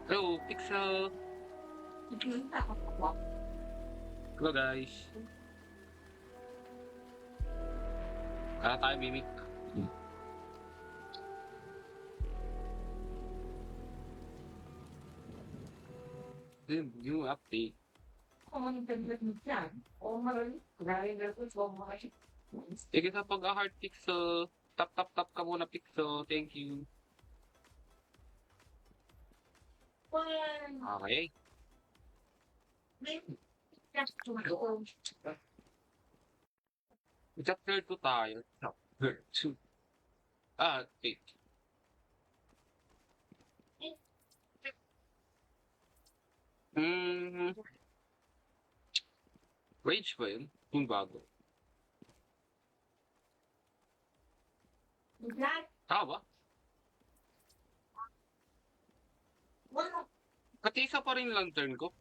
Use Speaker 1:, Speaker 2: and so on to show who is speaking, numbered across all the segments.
Speaker 1: Hello, Pixel. Hello, guys. Kaya tayo, Mimik. New update. Sige sa pag-heart, Pixel. Tap, tap, tap ka muna, Pixel. Thank you. Okay. Chapter 2 tayo. Chapter 2. Wait. Hmm, Rage ba yun? Yung bago. Tama ba? Katisa pa rin lantern ko.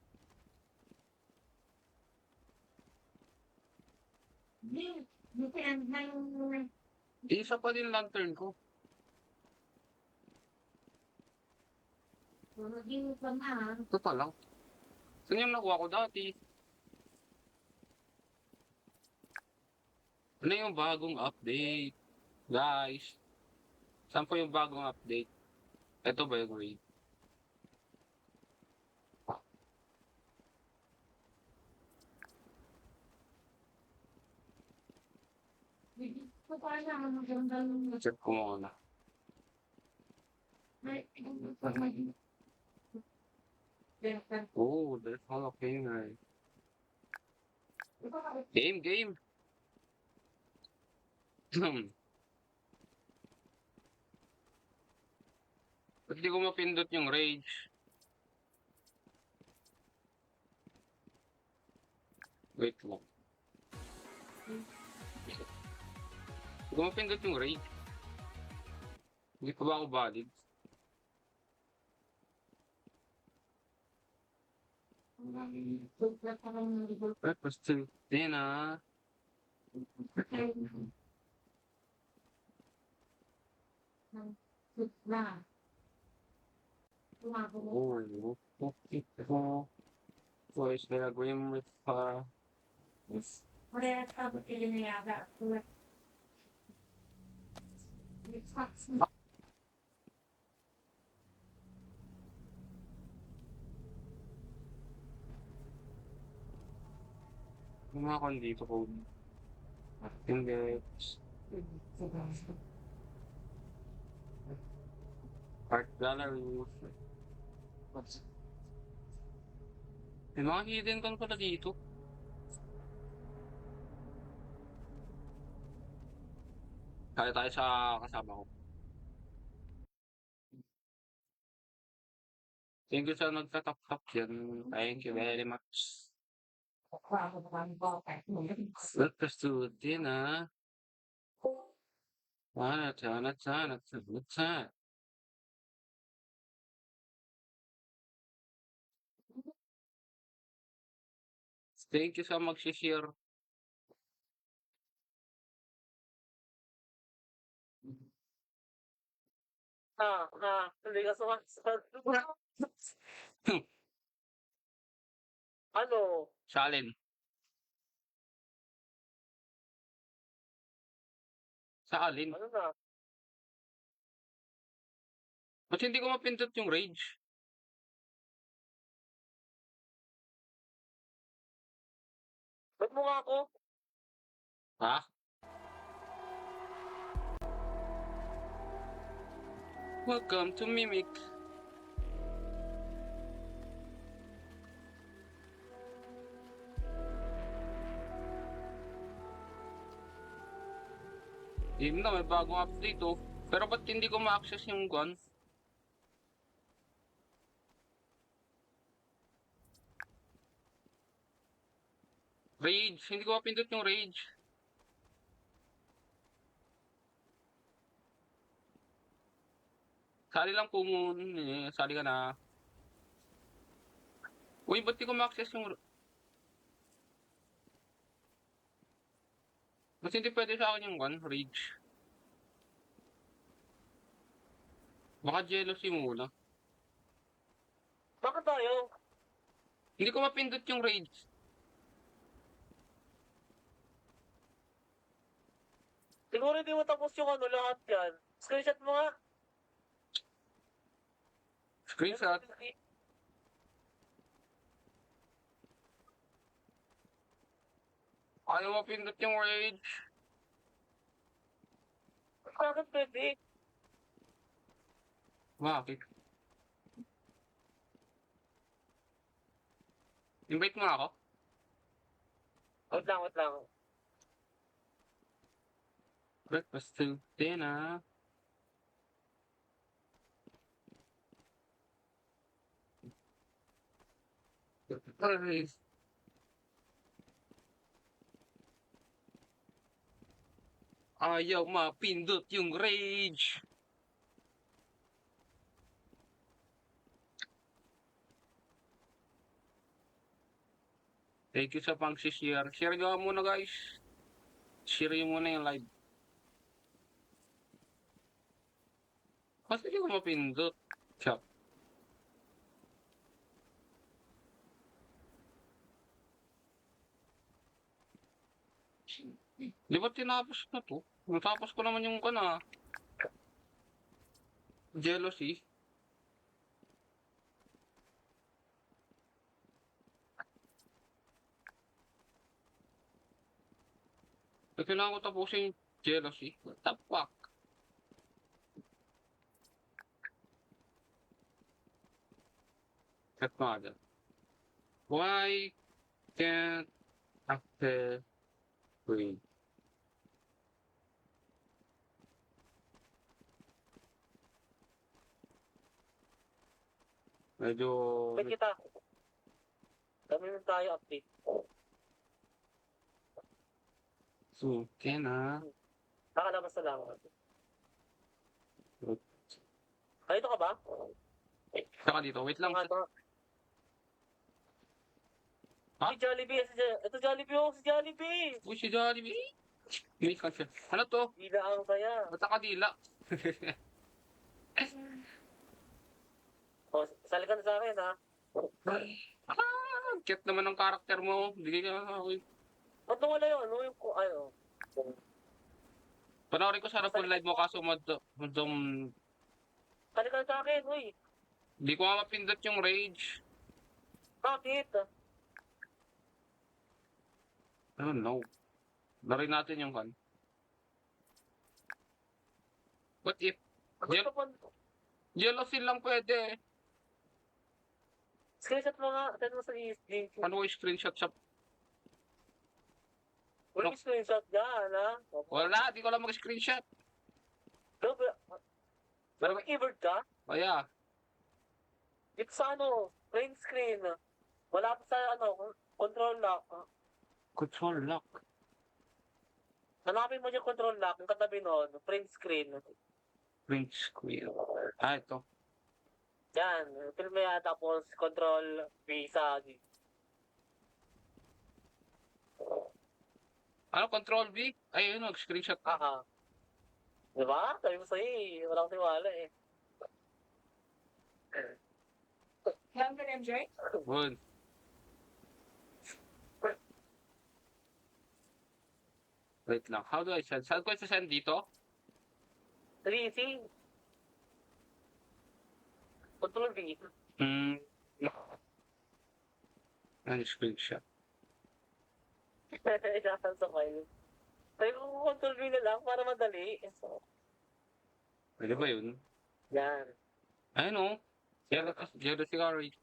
Speaker 1: Isa pa din lantern ko. Ito lang. Saan yung nakuha ko dati? Ano yung bagong update? Guys, saan po yung bagong update? Ito ba yung raid? Check ko muna. Oh, there's Hall of Famer. Game. Ba't di ko mapindot yung rage? Wait lang. Di ko mapindot yung rage. Hindi pa ba ako valid? Breakfast till dinner. Oh, okay. Voice nila Grim with yung mga kondito ko. Index. Art gallery. May mga hidden kan pala dito. Kaya tayo sa kasama ko. Thank you sa nagtatap-tap dyan. Thank you very much. Breakfast to dinner. Sana. Thank you sa mag-share.
Speaker 2: Hindi ka sumasagot. Ano?
Speaker 1: Sa alin? Sa alin?
Speaker 2: Ano na?
Speaker 1: Ba't hindi ko mapindot yung rage?
Speaker 2: Ba't mo nga ako?
Speaker 1: Ha? Welcome to Mimic. Yun na, may bagong update oh. Pero ba't hindi ko ma-access yung gun? Rage, hindi ko mapindot yung rage. Sali lang po muna. Sali ka na. Uy, ba't di ko ma-access yung... Ba't hindi pwede sa akin yung gun? Rage. Baka jealousy muna.
Speaker 2: Bakit tayo?
Speaker 1: Hindi ko mapindot yung rage.
Speaker 2: Siguro hindi mo tapos yung ano lahat yan. Screenshot mo nga.
Speaker 1: Screenshot. Ayaw mapindot yung rage.
Speaker 2: Bakit pwede?
Speaker 1: Bakit? Invite mo ako?
Speaker 2: Wait lang, wait lang.
Speaker 1: Breakfast to dinner. Ay. Ayaw mapindot yung rage. Thank you sa pang-share. Share nyo muna guys. Share nyo muna yung live. Kasi hindi ko mapindot. Chop. Di ba tinapos na to? Natapos ko naman yung kana. Jealousy. Kailangan ko tapusin yung jealousy. What the fuck? Set mo agad. Why can't after wait? Medyo
Speaker 2: Wait kita. Dami mo tayo update.
Speaker 1: suke na.
Speaker 2: Nakalabas na lang. Ay, ito ka ba?
Speaker 1: Saka dito, wait lang.
Speaker 2: Mga ito.
Speaker 1: Ha?
Speaker 2: Si Jollibee. Ito Jollibee oh, si Jollibee.
Speaker 1: Uy, si Jollibee. Wait lang siya. Ano to?
Speaker 2: Dila ang saya.
Speaker 1: Ba't nakadila?
Speaker 2: Oh, sali ka na sa akin ha.
Speaker 1: Cute naman ng karakter mo. Hindi ka
Speaker 2: Ba't nawala yung ano? Yung, ano?
Speaker 1: panoorin ko sana full live mo kaso madong
Speaker 2: Sali ka na sa akin, uy.
Speaker 1: hindi ko nga mapindot yung rage.
Speaker 2: Bakit?
Speaker 1: I don't know. Lari natin yung kan. What if?
Speaker 2: Gusto po.
Speaker 1: Jealousy lang pwede.
Speaker 2: Screenshot mo nga. Send mo sa link.
Speaker 1: Ano ko screenshot sa...
Speaker 2: Wala yung screenshot dyan, ha?
Speaker 1: Wala, di ko lang mag-screenshot.
Speaker 2: No, pero may keyboard ka?
Speaker 1: Oh yeah.
Speaker 2: It's sa ano, print screen. Wala pa sa ano, control lock.
Speaker 1: Control lock.
Speaker 2: Hanapin mo yung control lock, yung katabi nun, print screen.
Speaker 1: Print screen. Ah, ito.
Speaker 2: Yan, film mo yan, tapos control visa.
Speaker 1: Ano, control V? Ay, yun, nag-screenshot.
Speaker 2: Aha. Diba? Sabi mo sa'yo eh, wala akong tiwala eh.
Speaker 3: Number MJ?
Speaker 1: Good. Wait lang. How do I send? Saan ko i-send dito?
Speaker 2: 3C. Control V.
Speaker 1: Ano, screenshot.
Speaker 2: Nasaan sa file. Sabi ko, control V na lang para madali.
Speaker 1: Pwede ba yun?
Speaker 2: Yan.
Speaker 1: Ayun o. Jealousy ka, rage.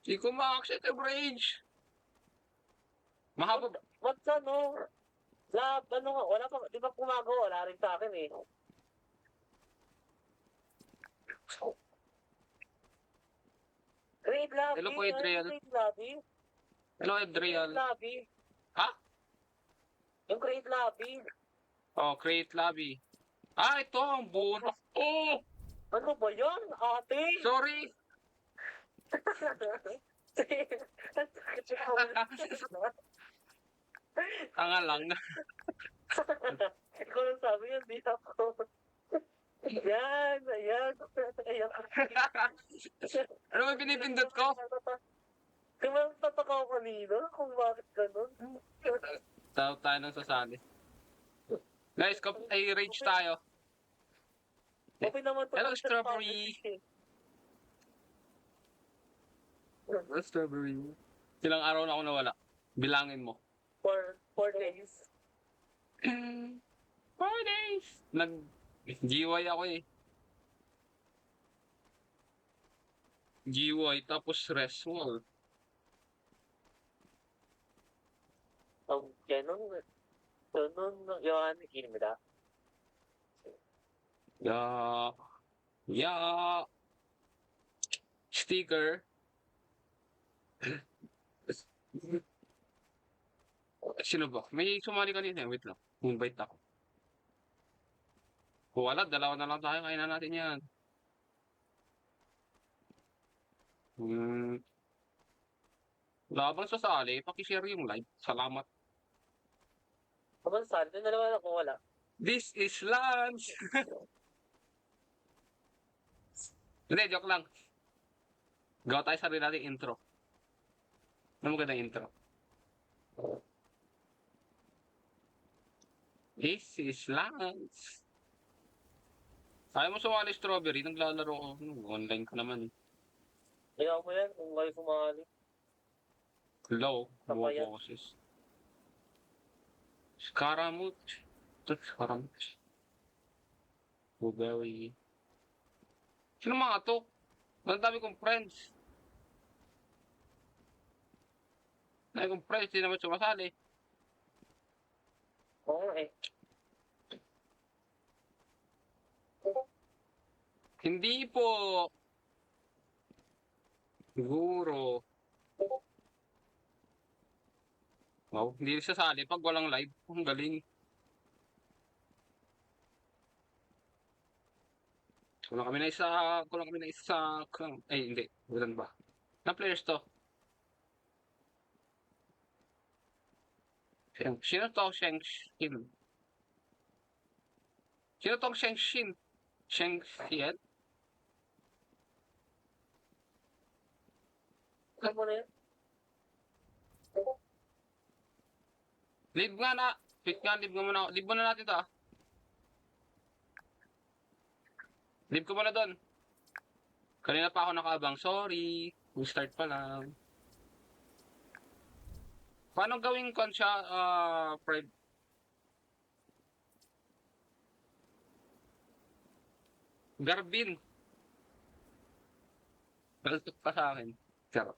Speaker 1: Hindi ko ma-accept yung rage. Mahaba ba?
Speaker 2: What's ano? Lab, ano nga, wala pa, di ba pumago? Wala rin sa akin eh. Grade lobby.
Speaker 1: Hello po, Adriel.
Speaker 2: Grade lobby.
Speaker 1: Hello, Adriel.
Speaker 2: Grade lobby.
Speaker 1: Ha?
Speaker 2: Yung grade lobby.
Speaker 1: Oh, create lobby. Ah, ito ang bonus. Oh!
Speaker 2: Ano ba yan, ate?
Speaker 1: Sorry! Tanga lang.
Speaker 2: Ikaw lang sabi yan, di ako. Yan, ayan. Ayan.
Speaker 1: Ano ba pinipindot ko?
Speaker 2: Kaya tataka ako kanina kung bakit ganun.
Speaker 1: Tawag tayo ng sasali. Guys, ay rage tayo.
Speaker 2: Okay naman to.
Speaker 1: Hello, strawberry. Hello, strawberry. Ilang araw na ako nawala. Bilangin mo.
Speaker 2: For days.
Speaker 1: 4 days. Nag-GY ako eh. GY tapos rest wall.
Speaker 2: 저는 여한입니다.
Speaker 1: Yeah. Sticker. Sino ba? May sumali kanina. Wait lang. Invite ako. Kung wala, dalawa na lang tayo. Kaya na natin yan. Wala bang sasali? Pakishare yung live. Salamat.
Speaker 2: Kapag saan, dalawa na kung wala.
Speaker 1: This is lunch! Hindi, joke lang. Gawa tayo sarili natin intro. Ano magandang intro? This is lunch. Ayaw mo sumali strawberry, naglalaro ko. Online ko naman.
Speaker 2: Kaya mo yan kung kayo sumali.
Speaker 1: Hello,
Speaker 2: Tama
Speaker 1: buo
Speaker 2: yan.
Speaker 1: boses. Scaramouche. Ito, Scaramouche. Blueberry. Sino mga to? Ang dami kong friends. Dami kong friends, di naman sumasali.
Speaker 2: Oo eh.
Speaker 1: Hindi po. Siguro. Wow, hindi sasali pag walang live. Ang galing. Kulang kami na isa. Ay, hindi. Walang ba? Na players to? Sino to? Sheng Xin. Sino tong Sheng Xin? Sheng Xian?
Speaker 2: Alam mo na yan?
Speaker 1: Leave nga na. Leave nga muna. Leave muna natin to ah. Leave ko muna doon. Kanina pa ako nakaabang. Sorry. Start pa lang. Paano gawin kon siya, Fred? Garbin. Baltok pa sa akin. Charot.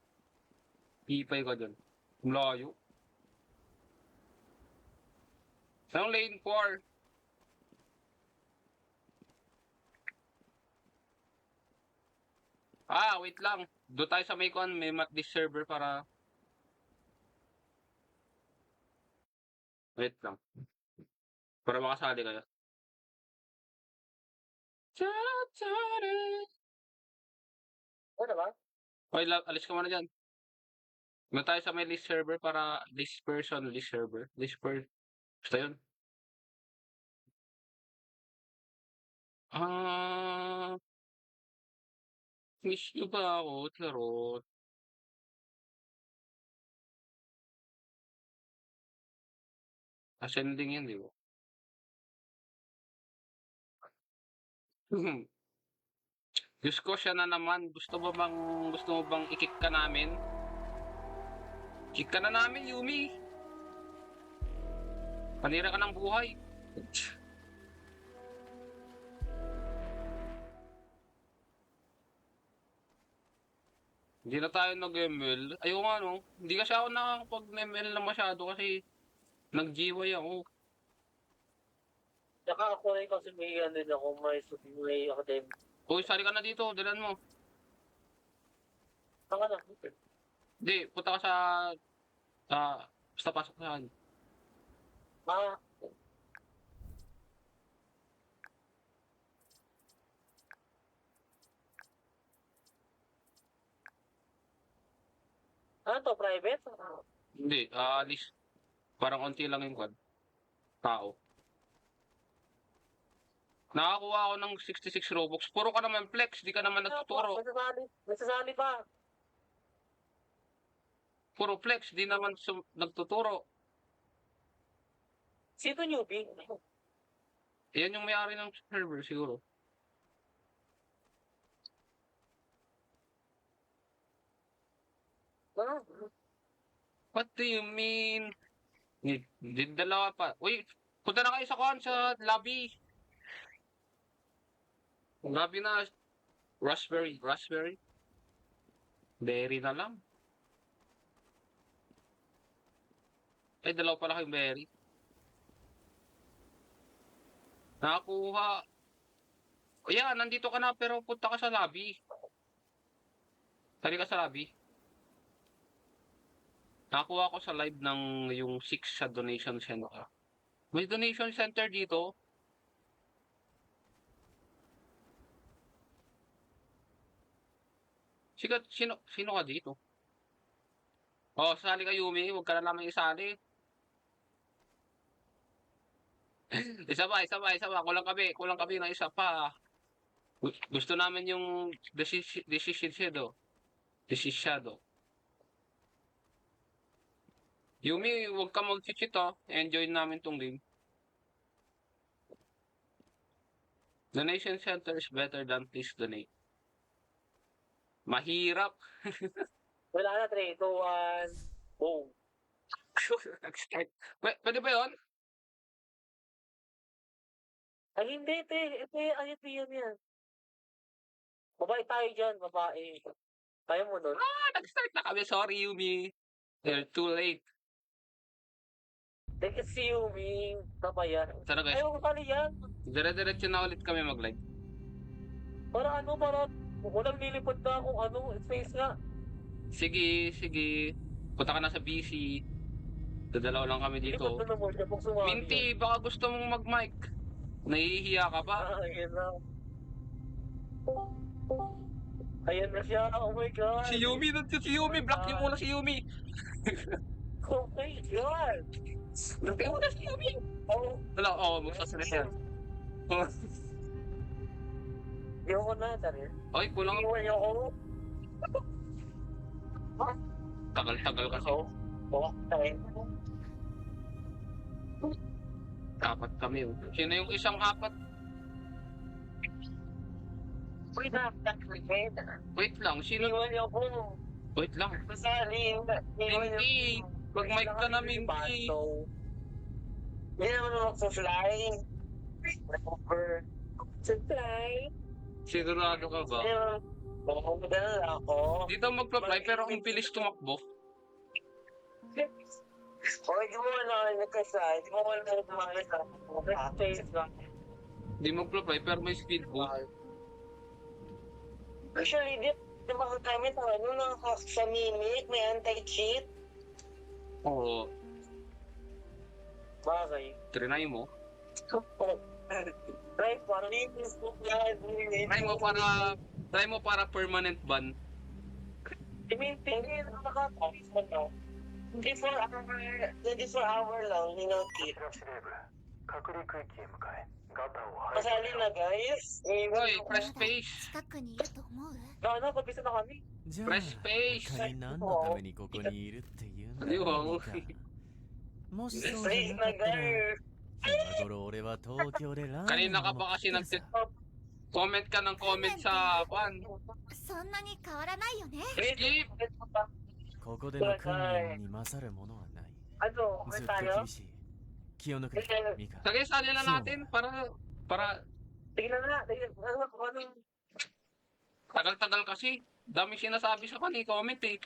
Speaker 1: Ipay ko doon. Layo. Anong lane 4? Wait lang. Doon tayo sa may kuan, may map this server para... Wait lang. Para makasali kayo.
Speaker 2: Ano ba?
Speaker 1: Okay, alis ka muna dyan. Doon tayo sa may list server para list person, list server. List per... Basta yun. Miss nyo ba ako, Charot? Ascending yan, di ba? Diyos ko, siya na naman. Gusto mo bang i-kick ka namin? Kick ka na namin, Yumi. Panira ka ng buhay. Hindi na tayo nag-ML. Ayaw nga, no? Hindi kasi ako nakakapag-ML na masyado kasi nag-GY ako.
Speaker 2: Tsaka ako rin kasi may ano din ako, may academic.
Speaker 1: Uy, sali ka na dito. Dalan mo.
Speaker 2: Saka na.
Speaker 1: Hindi, punta ka sa... basta pasok sa akin.
Speaker 2: Ah, ano to, private?
Speaker 1: Hindi, list. Parang onti lang yung kwan. Tao. Nakakuha ako ng 66 Robux. Puro ka naman flex, di ka naman nagtuturo.
Speaker 2: Nasasali pa.
Speaker 1: Puro flex, di naman nagtuturo.
Speaker 2: Sino newbie?
Speaker 1: Yan yung may-ari ng server siguro.
Speaker 2: Ah,
Speaker 1: What do you mean? Di dalawa pa. Uy, punta na kayo sa lobby. Lobby na. Raspberry. Berry na lang. Ay, dalawa pala kayong berry. Nakakuha. O yan, nandito ka na pero punta ka sa lobby. Tali ka sa lobby. Nakakuha ko sa live ng yung 6 sa donation center. May donation center dito. Sino ka dito? Oh, sali ka Yumi. Huwag ka na naman isali. Isa pa. Kulang kami ng isa pa. Gusto namin yung desisiyado. Yumi, huwag ka mag-cheat ha. Enjoy namin tong game. Donation center is better than please donate. Mahirap.
Speaker 2: Wala na, 3, 2, 1. Boom.
Speaker 1: Nag-start. Pwede ba yun?
Speaker 2: Ay, hindi, te. Ito yan. Babae tayo dyan, babae. Kaya mo nun?
Speaker 1: Nag-start na kami. Sorry, Yumi. You're too late.
Speaker 2: Thank you, see you, Ming. Tama yan.
Speaker 1: Sana guys,
Speaker 2: Ayaw ko kali yan.
Speaker 1: dire-diretso na ulit kami mag-live.
Speaker 2: Para walang lilipad na kung space nga.
Speaker 1: Sige. Punta ka na sa BC. Dadalaw lang kami
Speaker 2: Lipad
Speaker 1: dito.
Speaker 2: mo na mo siya pag sumali.
Speaker 1: Minty, baka gusto mong mag-mic. Nahihiya ka pa?
Speaker 2: Ayan na. Ayan na siya. Oh my God.
Speaker 1: Si Yumi, nandiyan si Yumi. Block niyo muna si Yumi.
Speaker 2: Oh my God.
Speaker 1: Block niyo muna si Yumi.
Speaker 2: Oh.
Speaker 1: Wala, magsasalita yan.
Speaker 2: Ayoko na, tari.
Speaker 1: Ay, kulang.
Speaker 2: Iwan niyo ako.
Speaker 1: Tagal-tagal kasi.
Speaker 2: Okay.
Speaker 1: Apat kami. Oh. Sino yung isang apat? Wait lang, sino?
Speaker 2: Iwan niyo ako.
Speaker 1: Wait lang.
Speaker 2: Masali.
Speaker 1: Minty, mag-mic ka na, Minty.
Speaker 2: Hindi naman mag-fly. Over. Fly.
Speaker 1: Sigurado ka ba?
Speaker 2: Magpapadala ako.
Speaker 1: Dito magpa-fly pero ang bilis tumakbo.
Speaker 2: Di mo wala nagkasay. Di mo wala nagkasay.
Speaker 1: Di magpa-fly pero may speed boost.
Speaker 2: Actually, di makagamit ang sa Mimic, may anti-cheat.
Speaker 1: Oo.
Speaker 2: Bagay.
Speaker 1: Trinay mo.
Speaker 2: Right, para linis mo yan.
Speaker 1: Try mo para permanent ban.
Speaker 2: Hindi na nakakabis mo to. 24 hour lang, hinoti. Pasali na guys.
Speaker 1: Hoy, press space.
Speaker 4: 近くにいると思う？
Speaker 2: Pabisa na kami.
Speaker 5: じゃあ
Speaker 1: Press space.
Speaker 5: 他に何のためにここにいるっていうんだろうかもしそうじゃなかったら今頃俺は東京でラーメン
Speaker 1: Kanina ka
Speaker 5: を持
Speaker 1: pa
Speaker 5: って
Speaker 1: kasi
Speaker 5: るさ
Speaker 1: comment ka ng comment sa pan.
Speaker 4: そんなに変わらないよね。
Speaker 1: Skip.
Speaker 5: ここでの訓練に勝るものはない
Speaker 2: Ano,
Speaker 5: ずっ
Speaker 2: may
Speaker 5: と
Speaker 2: tayo?
Speaker 5: 厳しい気を抜くミカ
Speaker 1: Sige, sali na natin para
Speaker 2: Tingnan na, kung anong
Speaker 1: tagal-tagal kasi. Dami sinasabi sa kan comment eh.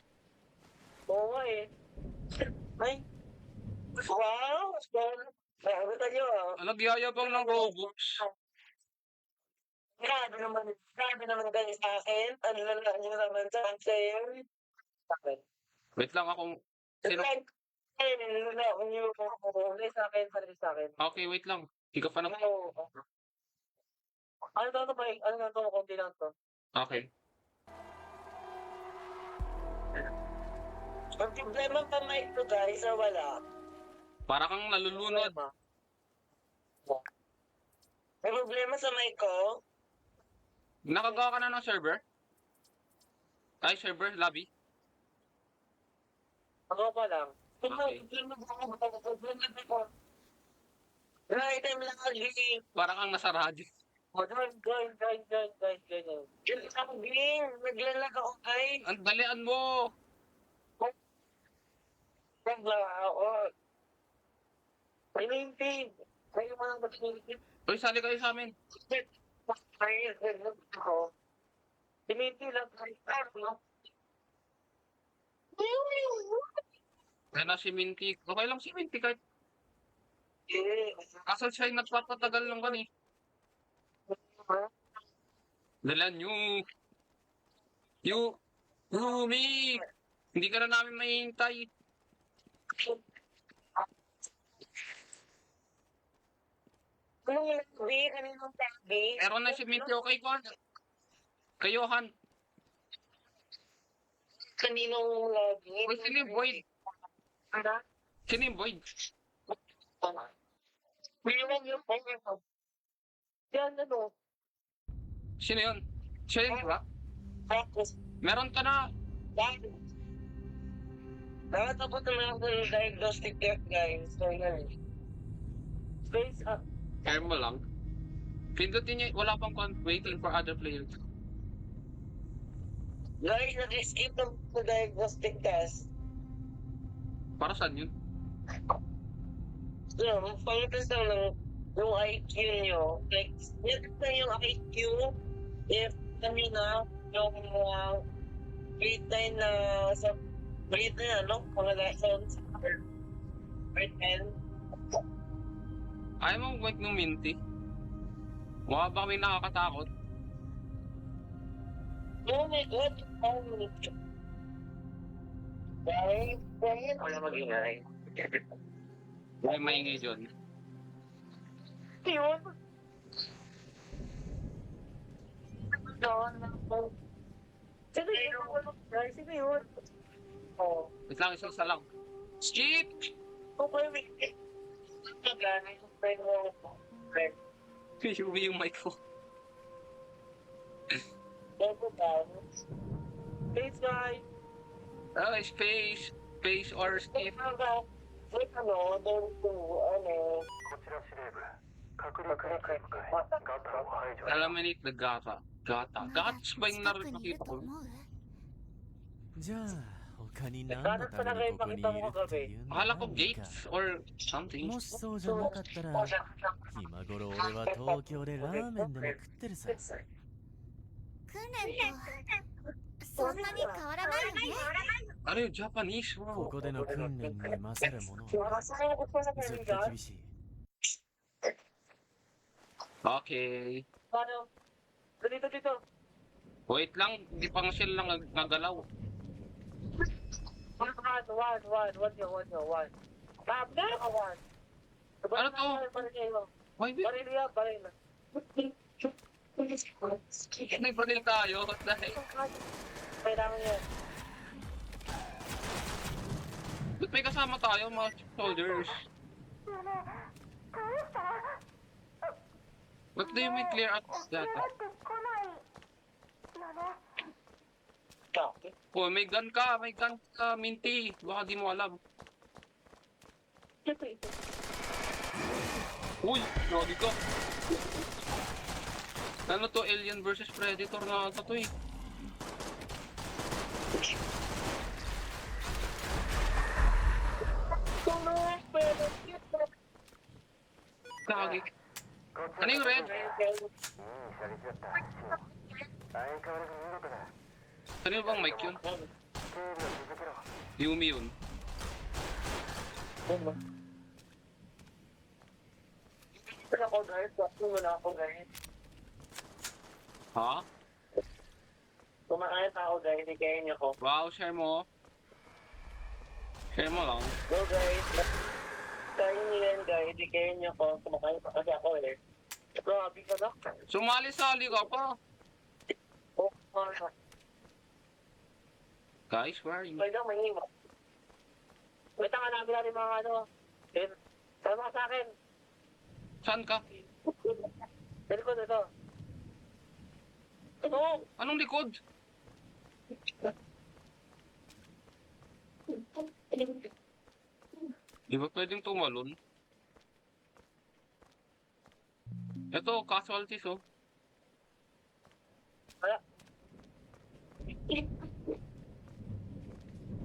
Speaker 2: Oo nga eh. Ay. Wow! Ano tayo ah?
Speaker 1: Nagyayabang ng Robux.
Speaker 2: Grabe naman kayo sa akin. Ano naman sa akin? Bakit?
Speaker 1: Wait lang ako. Sino?
Speaker 2: Sa akin.
Speaker 1: Okay, wait lang. Hindi ka pa na.
Speaker 2: Ano na to? Konti lang to.
Speaker 1: Okay.
Speaker 2: Ang problema pa mic to guys, wala.
Speaker 1: Para kang nalulunod.
Speaker 6: May problema sa mic ko?
Speaker 1: Nakagawa ka na ng server? Ay, server, lobby.
Speaker 2: Ako pa lang.
Speaker 1: Okay.
Speaker 6: Right, I'm lagging.
Speaker 1: Parang kang nasa radyo.
Speaker 2: Oh, join.
Speaker 6: Yung lagging. Naglalag ako, guys.
Speaker 1: Ang dalian mo!
Speaker 6: Naglalag ako.
Speaker 2: May maintain. May mga mag-maintain.
Speaker 1: Uy, sali kayo sa amin.
Speaker 6: Ay, naglalag ako.
Speaker 2: Maintain lang.
Speaker 1: Kaya na si Minty. Okay lang si Minty kahit.
Speaker 6: Eh,
Speaker 1: Kaso siya yung nagpapatagal lang kan eh. Dalan Yumi! Hindi ka na namin mahihintay.
Speaker 6: anong lagbi? Kaninong lagbi?
Speaker 1: Meron na si Minty okay ko. Kayo, Han.
Speaker 6: Kaninong lagbi?
Speaker 1: Uy, sino yung Void?
Speaker 2: Ano?
Speaker 1: Sino yung Void?
Speaker 6: Bilang yung phone.
Speaker 2: Yan, ano?
Speaker 1: Sino yun? Siya yun, diba?
Speaker 6: Tapos,
Speaker 1: Meron ka na.
Speaker 6: nakatapos naman ako ng diagnostic test, guys. So, yan.
Speaker 2: Space up.
Speaker 1: Kaya mo lang. Pindutin niya, wala pang waiting for other players.
Speaker 6: Guys, nag-escape na sa diagnostic test.
Speaker 1: Para saan yun?
Speaker 6: So, pang-test lang ng yung IQ nyo. Like, net na yung IQ. If kami na yung grade 9 na sa grade na ano, mga lessons. Grade 10.
Speaker 1: Ayaw mong wait ng Minty. Mukha ba kami nakakatakot?
Speaker 6: Oh my God! Oh my God! Guys, wala mag-ingay.
Speaker 1: May maingay dyan.
Speaker 6: Yun.
Speaker 2: Sino yun? Guys, sino yun?
Speaker 6: Oh.
Speaker 1: Wait lang, isa lang. Shit!
Speaker 6: Okay, wait. Magana yung friend mo. Friend.
Speaker 1: Yumi yung mic ko.
Speaker 6: Bago ba?
Speaker 2: Space, guys.
Speaker 1: Ah, space. Space or skip.
Speaker 6: Wait, ano, doon to, ano.
Speaker 1: Eliminate the Gata. Gata. Gats ba yung
Speaker 4: 近くにいる
Speaker 1: nakikita
Speaker 4: と
Speaker 1: ko?
Speaker 4: 思う
Speaker 5: じゃあ他に何
Speaker 2: Nagkaroon
Speaker 5: の
Speaker 2: pa
Speaker 5: た
Speaker 2: na
Speaker 5: め
Speaker 2: kayo
Speaker 5: にここにい
Speaker 2: pakita
Speaker 5: る
Speaker 2: mo
Speaker 5: ってい
Speaker 2: kagabi.
Speaker 5: うの
Speaker 1: Akala ko
Speaker 5: か
Speaker 1: gates or something.
Speaker 5: もしそうじゃなかったら今頃俺は東京でラーメンでも食ってるさ
Speaker 4: 訓練とそんなに変わらないよね
Speaker 1: Ano yung Japanese?
Speaker 5: こ
Speaker 1: Wow.
Speaker 5: こでの訓練に勝るものは
Speaker 6: Masaya ko sa
Speaker 5: ずっ
Speaker 6: kanila.
Speaker 5: と厳しい
Speaker 1: Okay.
Speaker 2: Paano? Dito.
Speaker 1: Wait lang, di pa nga sila lang nagalaw.
Speaker 2: One. Tap na ako, one.
Speaker 1: Ano to? Why ba?
Speaker 2: Baril yan.
Speaker 1: May panil tayo. Dahil,
Speaker 2: Kailangan yan.
Speaker 1: ba't may kasama tayo mga soldiers? What do you mean clear out data? Oh, may gun ka, Minty. Baka di mo alam. Uy, lagi ka. Ano to, Alien versus Predator na ata to eh. Kagi. Ano yung red? Ano yung bang mic yun? Yumi yun.
Speaker 6: Ako, guys. Wala ako, guys.
Speaker 1: Ha?
Speaker 6: Kumakain ako, guys. Hindi kaya niyo ko.
Speaker 1: Wow, share mo. Share mo lang.
Speaker 6: Go, guys. Kaya niyo yan, guys. Hindi kaya niyo ko. Kumakain pa kasi ako, eh.
Speaker 2: Grabe ka na.
Speaker 1: Sumali-sali ka pa.
Speaker 6: Oh,
Speaker 1: Guys, where are you?
Speaker 6: may lang, may iwa.
Speaker 2: Wait, ang hanapin natin mga ano. Sama ka sa akin.
Speaker 1: Saan ka?
Speaker 2: Sa likod, ito. Ito!
Speaker 1: Anong likod? Di ba pwedeng tumalon? Ito, casualties oh.
Speaker 2: Wala.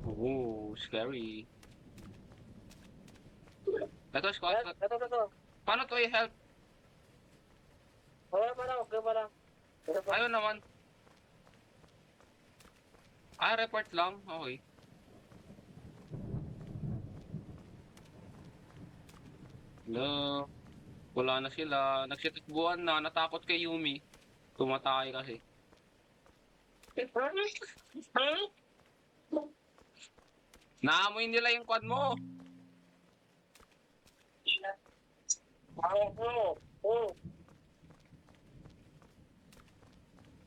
Speaker 1: Oh, scary. Ito, squad.
Speaker 2: Ito.
Speaker 1: Paano to i-help?
Speaker 2: Wala pa lang, okay pa lang. Ito pa.
Speaker 1: Ayun naman. Ah, report lang. Okay. Hello. Wala na sila. Nagsitikbuhan na. Natakot kay Yumi. Tumatay kasi. Naamoy nila yung quad mo.
Speaker 2: Oh.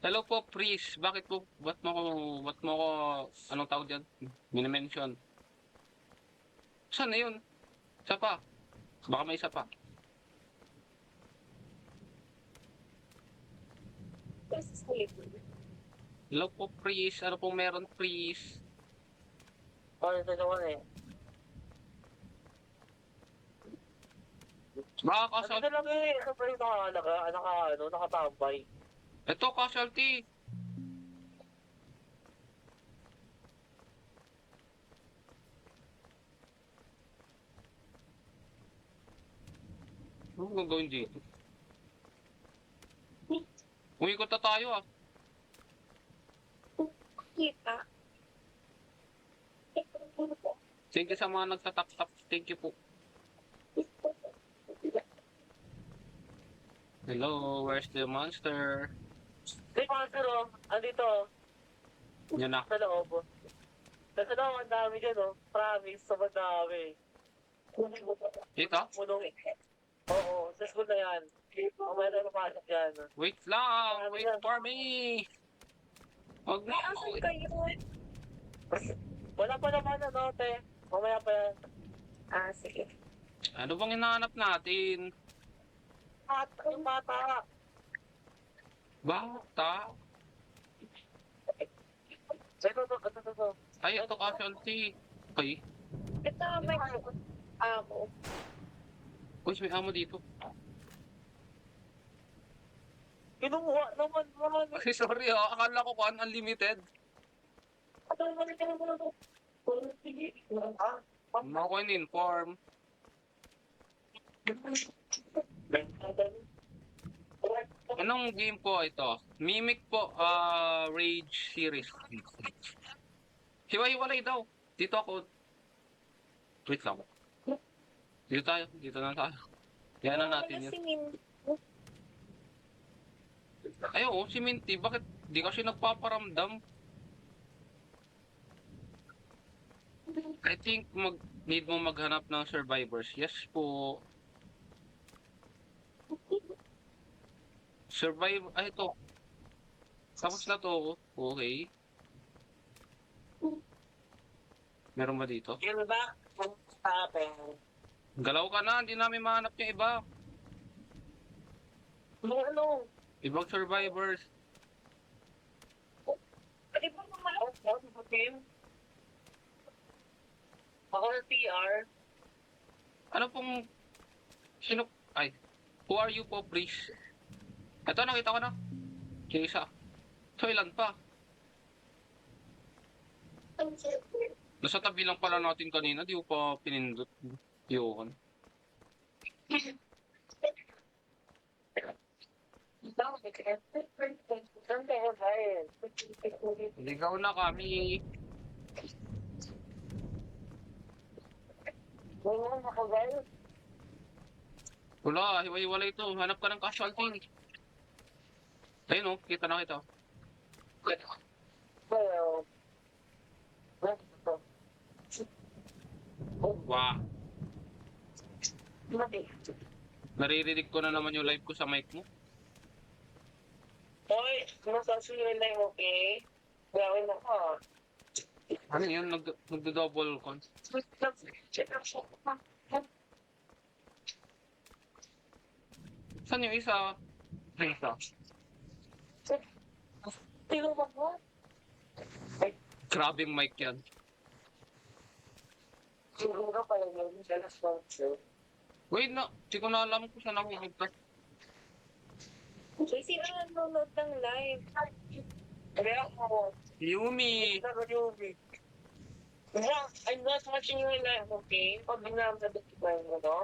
Speaker 1: Hello po, Priest. Bakit po? Ba't mo ko, anong tawag dyan? Minimension. Saan na yun? Isa pa. Baka may isa pa. Hello po, Priest. Ano pong meron, Priest?
Speaker 2: Oh, ito naman eh.
Speaker 1: Baka
Speaker 2: Ano
Speaker 1: casualty.
Speaker 2: lang eh, ito pa yung nakatambay.
Speaker 1: Ito, casualty. Ano gagawin dito? Umikot na tayo ah.
Speaker 3: Kita.
Speaker 1: Thank you sa mga nagtatap-tap. Thank you po. Hello, where's the monster?
Speaker 2: Hey, monster oh, andito.
Speaker 1: Yan na.
Speaker 2: Sa loob. Sa loob, ang dami dyan oh. Promise, sobrang dami.
Speaker 1: Dito?
Speaker 2: Punong. Oo, sa school na yan. Mamaya tayo papasok dyan.
Speaker 1: Wait lang! Wait for me! Huwag na
Speaker 3: Asan
Speaker 1: ako.
Speaker 3: kayo?
Speaker 2: Wala pa naman ano, te. Mamaya pa yan.
Speaker 3: Ah, sige.
Speaker 1: Ano bang hinahanap natin?
Speaker 2: At yung bata.
Speaker 1: Bata?
Speaker 2: Ito.
Speaker 1: Ay, ito casualty. Okay.
Speaker 3: Ito, may amo.
Speaker 1: Uy, may amo dito.
Speaker 2: Kinuha naman.
Speaker 1: Ay, sorry ha. Akala ko kung unlimited.
Speaker 2: Ha?
Speaker 1: Ano ko in-inform? Anong game po ito? Mimic po, Rage series. Hiwa-hiwalay daw. Dito ako. Wait lang. Dito na tayo. Yan na natin yun.
Speaker 3: Si Min.
Speaker 1: Ay, oo, si Minty. Bakit di kasi nagpaparamdam? I think need mo maghanap ng survivors. Yes po. Survive. Ay, ito. Tapos na to. Okay. Meron ba dito?
Speaker 6: Yun ba? Happened.
Speaker 1: Galaw ka na. Hindi namin mahanap yung iba.
Speaker 2: Ano?
Speaker 1: Ibang survivors.
Speaker 3: Pwede ba naman?
Speaker 6: Ako ng TR.
Speaker 1: Ano pong... Sino... Ay. Who are you po, please? Ito, nakita ko na. Yung isa. So, ilan pa? Nasa tabi lang pala natin kanina. Di ko pa pinindot. Yun. Ligaw na kami. Wala, hiwa-hiwalay ito. Hanap ka ng casualty. Ayun oh, kita na kita. Wow. Naririnig ko na naman yung live ko sa mic mo.
Speaker 6: Hoy, masasunod na yung okay? Gawin ako.
Speaker 1: Ano yun? Nagdo-double con. Saan yung isa? Rito.
Speaker 2: Sino ba mo?
Speaker 1: Grabing mic yan.
Speaker 2: Siguro pala yun. Sa sponsor.
Speaker 1: Wait na, di ko na alam kung saan ako magpunta.
Speaker 3: Uy, sino nanonood ng live?
Speaker 2: Kaya ako.
Speaker 1: Yumi!
Speaker 2: Nag-Yumi. Yeah, I'm not watching your live, okay? Pag binamsabi ko ba yung ano?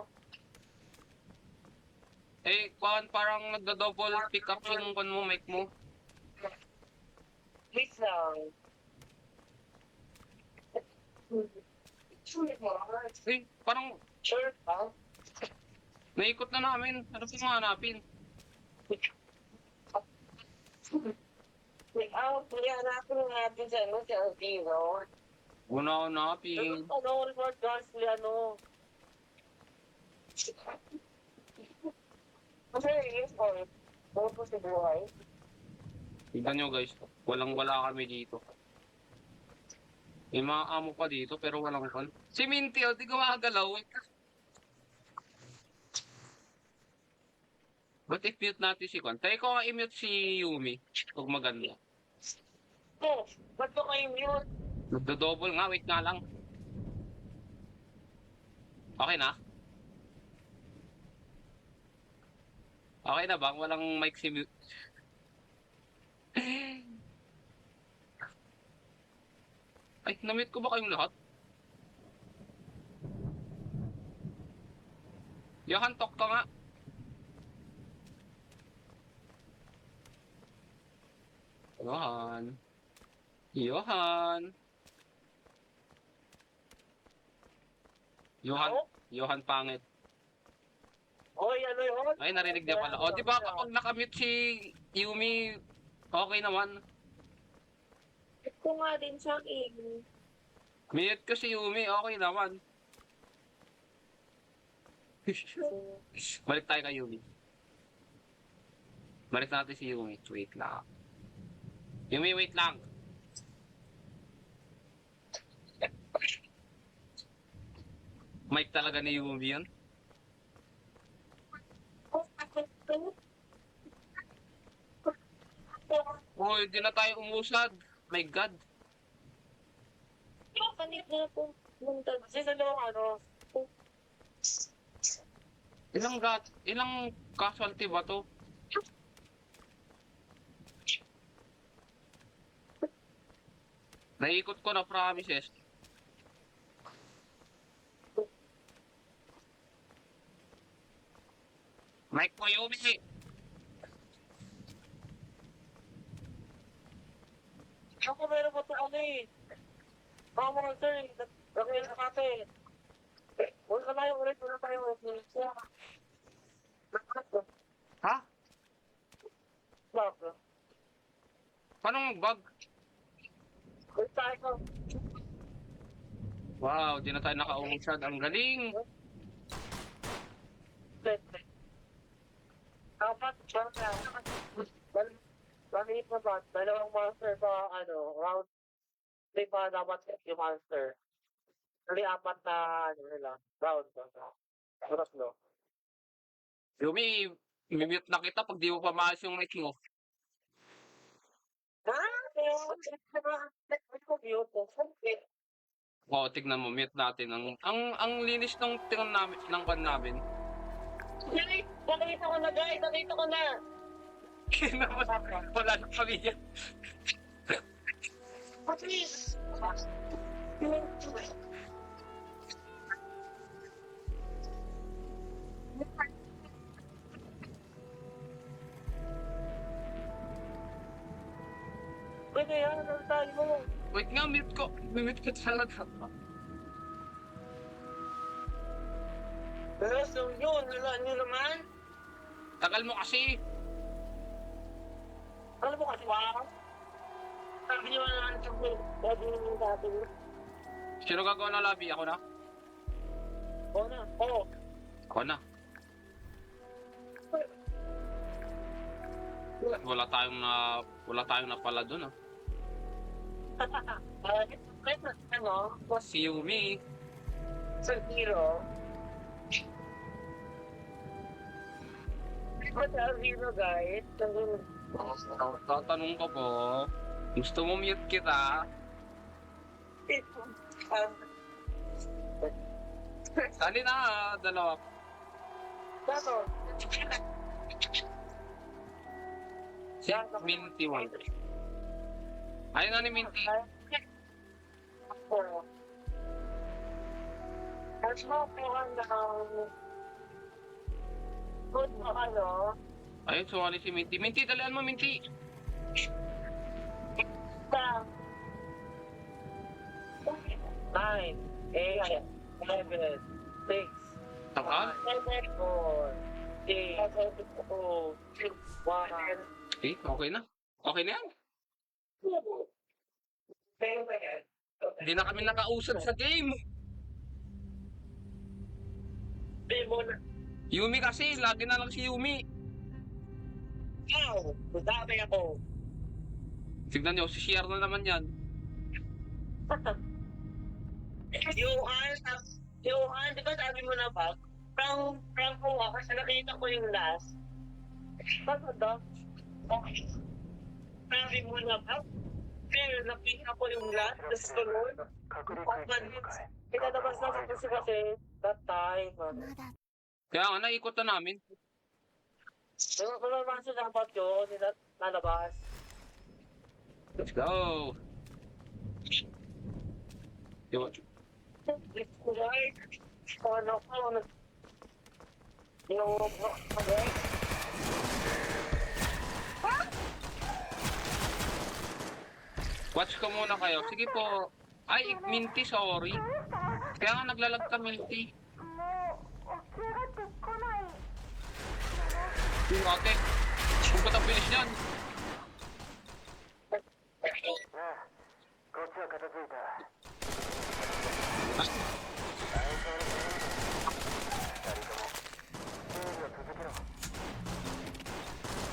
Speaker 1: Eh, parang nagda-double pick up yung mo, mic mo.
Speaker 2: Please lang.
Speaker 1: Eh, parang
Speaker 2: Sure ka?
Speaker 1: naikot na namin. Ano pa hanapin?
Speaker 2: Kaya hanapin natin sa ano, sa Altino.
Speaker 1: Una hanapin.
Speaker 2: Ano, Lord Garsley, ano? Kasi, yes, or, po si buhay.
Speaker 1: Tignan nyo guys, walang-wala kami dito. May mga amo pa dito pero walang kon. Si Minty, di gumagalaw. Ba't i-mute natin si Kwan? Tayo ko nga i-mute si Yumi. Huwag maganda.
Speaker 2: Oh, ba't ba kayo mute?
Speaker 1: Nagdo-double nga, wait nga lang. Okay na? Okay na bang? Walang mic si mute. Ay, na-mute ko ba kayong lahat? Johan, talk ka nga. Johan. Johan. Johan. Johan pangit.
Speaker 2: Hoy, ano yun?
Speaker 1: Ay, narinig niya pala. O, di ba kapag nakamute si Yumi, okay naman.
Speaker 3: Ko nga din sa akin.
Speaker 1: Mute ko si Yumi, okay naman. Balik tayo kay Yumi. Balik natin si Yumi. Wait lang. Yumi, wait lang. Mic talaga ni Yumi yun. Uy, di na tayo umusad. My God.
Speaker 3: Kanit na po punta.
Speaker 2: Kasi sa loob, ano,
Speaker 1: Ilang casualty ba to? Naikot ko na promises. Mike po Yumi.
Speaker 2: ako meron pa ito ano eh. Mga mga sir, nagkain na kate. Huwag ka tayo ulit, wala tayo ulit.
Speaker 1: Ha?
Speaker 2: Bakit?
Speaker 1: Paano mag-bug?
Speaker 2: Ulit tayo.
Speaker 1: Wow, di na tayo naka-umusad. Ang galing.
Speaker 2: Dapat, maliit na ba? Dalawang monster sa, ano, round. Hindi pa dapat yung monster. Hindi, apat na, ano nila, round. Sarap, no?
Speaker 1: Yumi, mimute na kita pag di mo pa maayos yung mic mo.
Speaker 2: Ha? Mute.
Speaker 1: Oo, tignan mo, mute natin. Ang linis ng tingnan namin, ng pan namin.
Speaker 2: Guys, nakita ko na guys, nakita ko na.
Speaker 1: Wala na kami yan.
Speaker 2: Please. Pwede yan, ano tayo mo?
Speaker 1: Wait nga, mute ko. Mute ko talaga.
Speaker 2: Pero so yun, wala nyo naman.
Speaker 1: Tagal mo kasi.
Speaker 2: Alam mo kasi, wow. Sabi nyo na lang sa pwede nyo dati.
Speaker 1: Sino gagawa ng lobby? Ako na?
Speaker 2: Oo na, oo.
Speaker 1: Ako na. Wala tayong napala dun ah.
Speaker 2: Kahit na, ano,
Speaker 1: Si Yumi.
Speaker 2: sa hero. But sa hero, guys,
Speaker 1: Tatanong ko po, gusto mo mute kita? Sali na, dalawa.
Speaker 2: Gato.
Speaker 1: Si Minty 1. Ayun na ni Minty.
Speaker 2: Mas mo po good mo ano,
Speaker 1: Ayun, sumali si Minty. Minty, dalian mo, Minty.
Speaker 2: sa 9, 8, 7, 6,
Speaker 1: Takal?
Speaker 2: 7, 4, 3, 2, 1.
Speaker 1: Eh, okay na. Okay na yan. Hindi na kami nakausap sa game.
Speaker 2: Demo na.
Speaker 1: Yumi kasi, lagi na lang si Yumi.
Speaker 2: Wow! Madami ako.
Speaker 1: Tignan nyo, si Shier na naman yan.
Speaker 6: Yung di ba sabi mo na ba? Prank ko nga kasi nakita ko yung last.
Speaker 2: Bakit daw?
Speaker 6: Sabi mo na ba? Pero nakita ko yung last, tapos tuloy.
Speaker 2: Pinalabas na kasi that time.
Speaker 4: まだ
Speaker 1: Kaya nga, naikot na namin.
Speaker 2: Wala naman siya dapat yun, nalabas.
Speaker 1: Let's go. Yo,
Speaker 2: Right? Ano ko, yung, okay?
Speaker 1: watch ko muna kayo. Sige po. Ay, Minty, sorry. Kaya nga naglalag ka, Minty.
Speaker 4: もう起き上がってこない
Speaker 1: Yung ate. Kung ba't ang bilis niyan?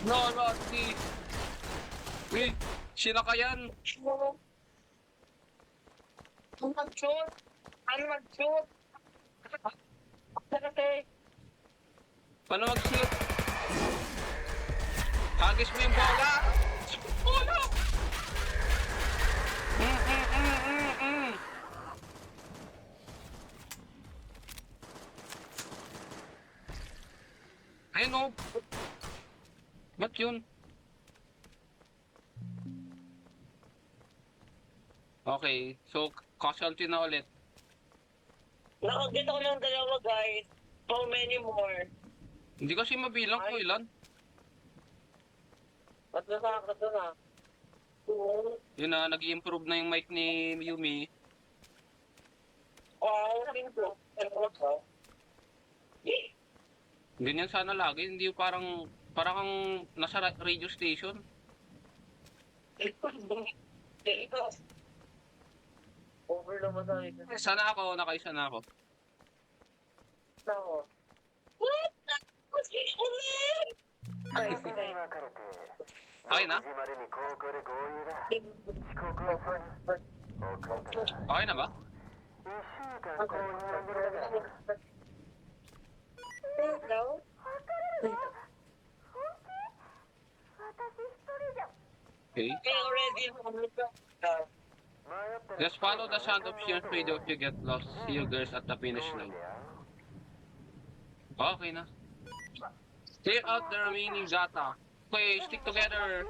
Speaker 1: No, si... Wait, sila ka yan?
Speaker 6: Ano mag-shoot? Ano mag-shoot?
Speaker 2: Kasi,
Speaker 1: Paano mag-shoot? Hagis mo yung bola! Bola! Mm. Ayun o. Ba't yun? Okay, so casualty na ulit.
Speaker 6: Nakagita ko ng dalawa guys. How many more?
Speaker 1: Hindi kasi mabilang ko ilan.
Speaker 2: ba't nasakot doon ah?
Speaker 1: Yun na, nag-improve na yung mic ni Yumi.
Speaker 6: Wow, pinto.
Speaker 1: Ganyan sana lagi, hindi yung parang kang nasa radio station.
Speaker 2: Over naman sa akin.
Speaker 1: Sana ako, nakaisa na ako.
Speaker 2: Ako.
Speaker 6: What?
Speaker 2: Ay, okay.
Speaker 1: Okay na? Okay na ba?
Speaker 3: Hello?
Speaker 1: Okay.
Speaker 6: Okay, already.
Speaker 1: Just follow the sound of Shion's radio if you get lost. See you girls at the finish line. Okay na. Clear out the remaining data. Okay, stick together.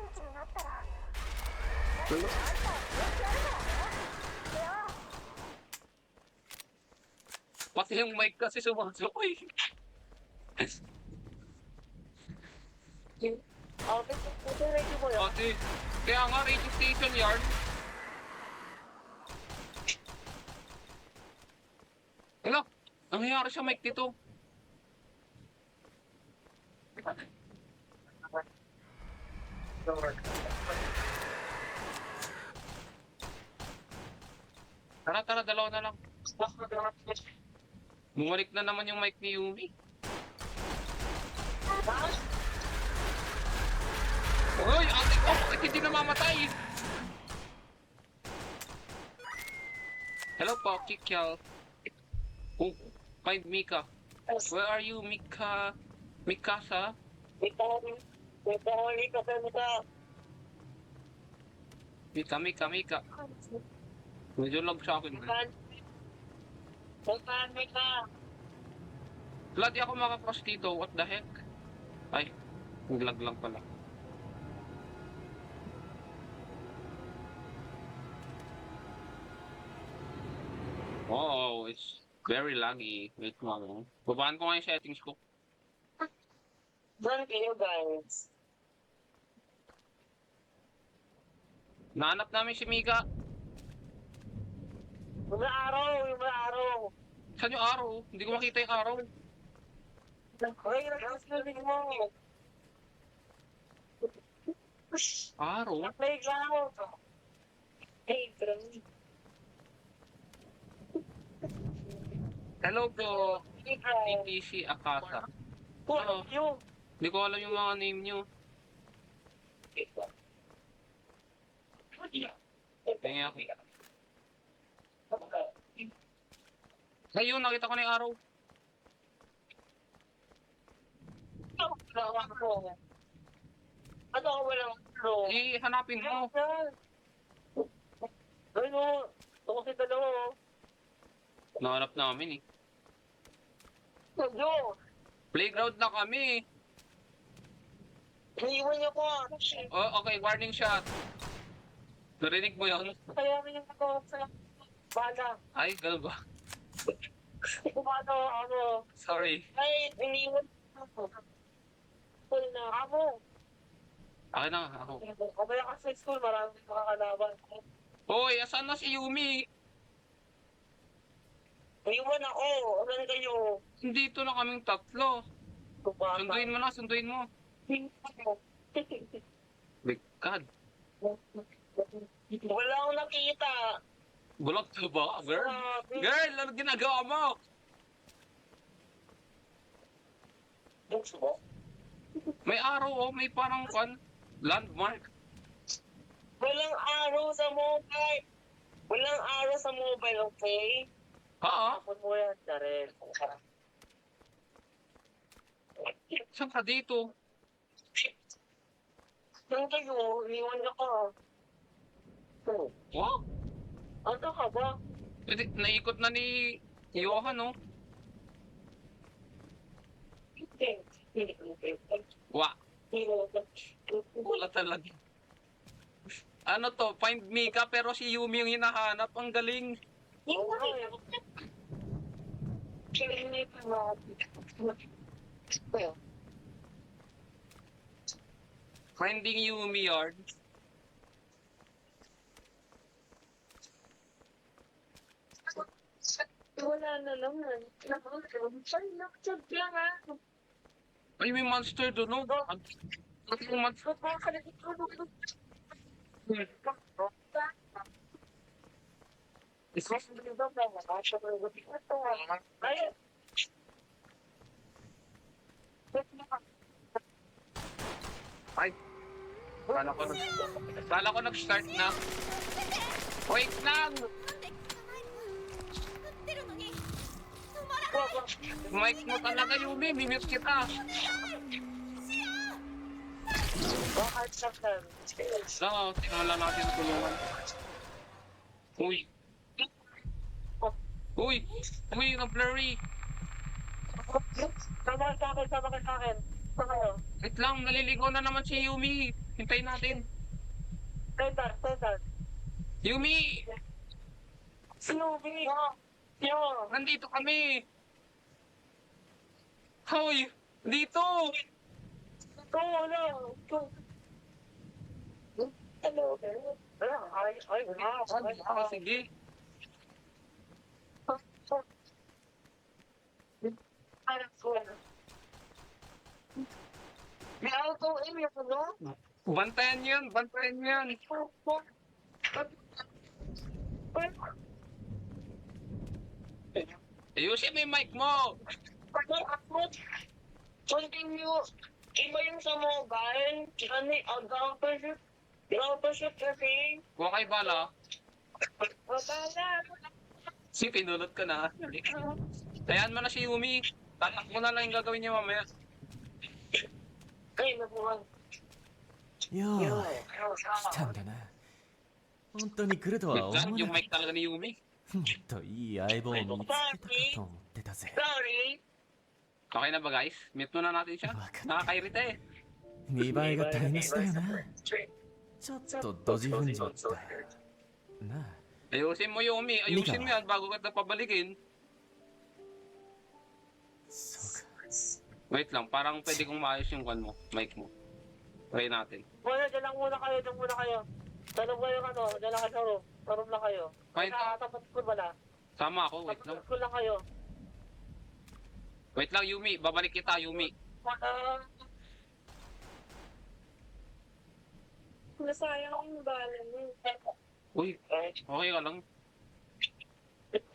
Speaker 1: Pati yung mic kasi sumasabay.
Speaker 2: Puto ready mo yun.
Speaker 1: Pati, kaya nga radio station yard. Ano? Ang nangyari sa mic dito? Tara, dalawa na lang. Bumalik na naman yung mic ni Yumi. Uy, ate ko, bakit hindi namamatay? Hello po, Kikyal. Oh, find Mika. Where are you, Mika? Mikasa?
Speaker 6: Pahuli ka sa mata.
Speaker 1: Mika. Medyo lag sa akin.
Speaker 6: Pagpahuli ka.
Speaker 1: Wala, di ako makakross dito. What the heck? Ay, naglag lang pala. Oh, it's very laggy. Wait mo. Babaan ko nga yung settings ko.
Speaker 6: Saan kayo guys?
Speaker 1: Nahanap namin si Mika.
Speaker 6: Yung mga araw.
Speaker 1: Saan yung araw? Hindi ko makita yung araw.
Speaker 6: Ay, nagkakasabi mo.
Speaker 1: Araw?
Speaker 6: Playground.
Speaker 3: Playground.
Speaker 1: Hello po,
Speaker 6: Playground.
Speaker 1: TTC Akasa.
Speaker 6: Ano? Yung.
Speaker 1: Hindi ko alam yung mga name nyo. Tingin ako. Ayun, nakita ko na yung araw.
Speaker 6: Ano ka walang ano?
Speaker 1: Hanapin mo.
Speaker 6: Ano? Ito kasi dalawa.
Speaker 1: Nahanap namin eh.
Speaker 6: Ano?
Speaker 1: Playground na kami.
Speaker 6: Iniwan niyo ko.
Speaker 1: Oh, okay, warning shot. Narinig mo yun?
Speaker 6: Kaya kami yung ako sa bala.
Speaker 1: Ay, ganun ba?
Speaker 6: Kumano, ano?
Speaker 1: Sorry.
Speaker 6: Ay, iniwan ako. Full na ako.
Speaker 1: Akin na, ako.
Speaker 6: Kamaya ka sa school, maraming makakalaban.
Speaker 1: Hoy, asan na si Yumi?
Speaker 6: Iniwan ako. Ano kayo?
Speaker 1: Dito na kaming tatlo.
Speaker 6: Kumano.
Speaker 1: Sunduin mo. Big God.
Speaker 6: Wala akong nakita.
Speaker 1: Bulak ka ba, girl? Girl, ano ginagawa mo? May araw oh, may parang landmark.
Speaker 6: Walang araw sa mobile. Walang araw sa mobile, okay?
Speaker 1: Ha?
Speaker 6: Tapon mo yan, Darren.
Speaker 1: Saan ka dito?
Speaker 6: Saan kayo? Iniwan niyo ka.
Speaker 1: Wow,
Speaker 6: Ano ka ba?
Speaker 1: naikot na ni Johan oh. Wa, wala talaga. Ano to, find Mika pero si Yumi yung hinahanap. Ang galing. Finding Yumi yard.
Speaker 3: Wala na naman. Nag-chat lang ah.
Speaker 1: Ay, may monster doon oh. Yung monster.
Speaker 6: Ay,
Speaker 1: Ay, kala ko nag-start na. Wait lang!
Speaker 4: 撃ってるのに止まらない
Speaker 1: Mike mo talaga, Yumi. Mimit kita.
Speaker 6: bakit sa kan?
Speaker 1: No, tingnan lang natin ang tulungan. Uy. Uy, na-blurry.
Speaker 6: Sama ka sa akin.
Speaker 1: Wait lang, naliligaw na naman si Yumi. Hintayin natin.
Speaker 6: Tendar.
Speaker 1: Yumi!
Speaker 6: Sino? Yo.
Speaker 1: Nandito kami! Hoy! Dito!
Speaker 6: Ano?
Speaker 1: Sige.
Speaker 6: May auto aim yung ano?
Speaker 1: Bantayan yan. Ayusin mo yung mic mo!
Speaker 6: Continue. Iba yung sa mobile. Grouper shoot kasi.
Speaker 1: Huwag kayo bala.
Speaker 3: Wala.
Speaker 1: Si pinulot ko na. Tayan mo na si Yumi. Tatak mo na lang yung gagawin niya mamaya.
Speaker 6: Ay, nabuhan.
Speaker 5: よう来たんだな。本当に来るとは
Speaker 1: Wait
Speaker 5: 思
Speaker 1: lang,
Speaker 5: わ
Speaker 1: yung
Speaker 5: なかっ
Speaker 1: mic talaga ni Yumi.
Speaker 5: た。もっといい相棒を見つけたかと思ってたぜ。
Speaker 6: Sorry.
Speaker 1: Okay na ba guys? Mute muna natin siya. Nakakairita eh.
Speaker 5: 見栄えが台無しだよな。ちょっとドジ踏んじまったよ。なあ。
Speaker 1: Ayusin mo Yumi, ayusin mo yan bago ka pabalikin.
Speaker 5: そうか。
Speaker 1: Wait lang, parang pwede kong maayos yung one mo, mic mo. Try natin.
Speaker 2: Wala, dyan lang muna kayo, dyan muna kayo. Tanong kayo dyan lang kayo sa room. Sa room lang kayo.
Speaker 1: Fine.
Speaker 2: Tapat school wala.
Speaker 1: Sama ako, wait lang.
Speaker 2: Tapat school lang kayo.
Speaker 1: Wait lang Yumi, babalik kita Yumi.
Speaker 3: Nasayang yung bala mo.
Speaker 1: Uy, okay ka lang.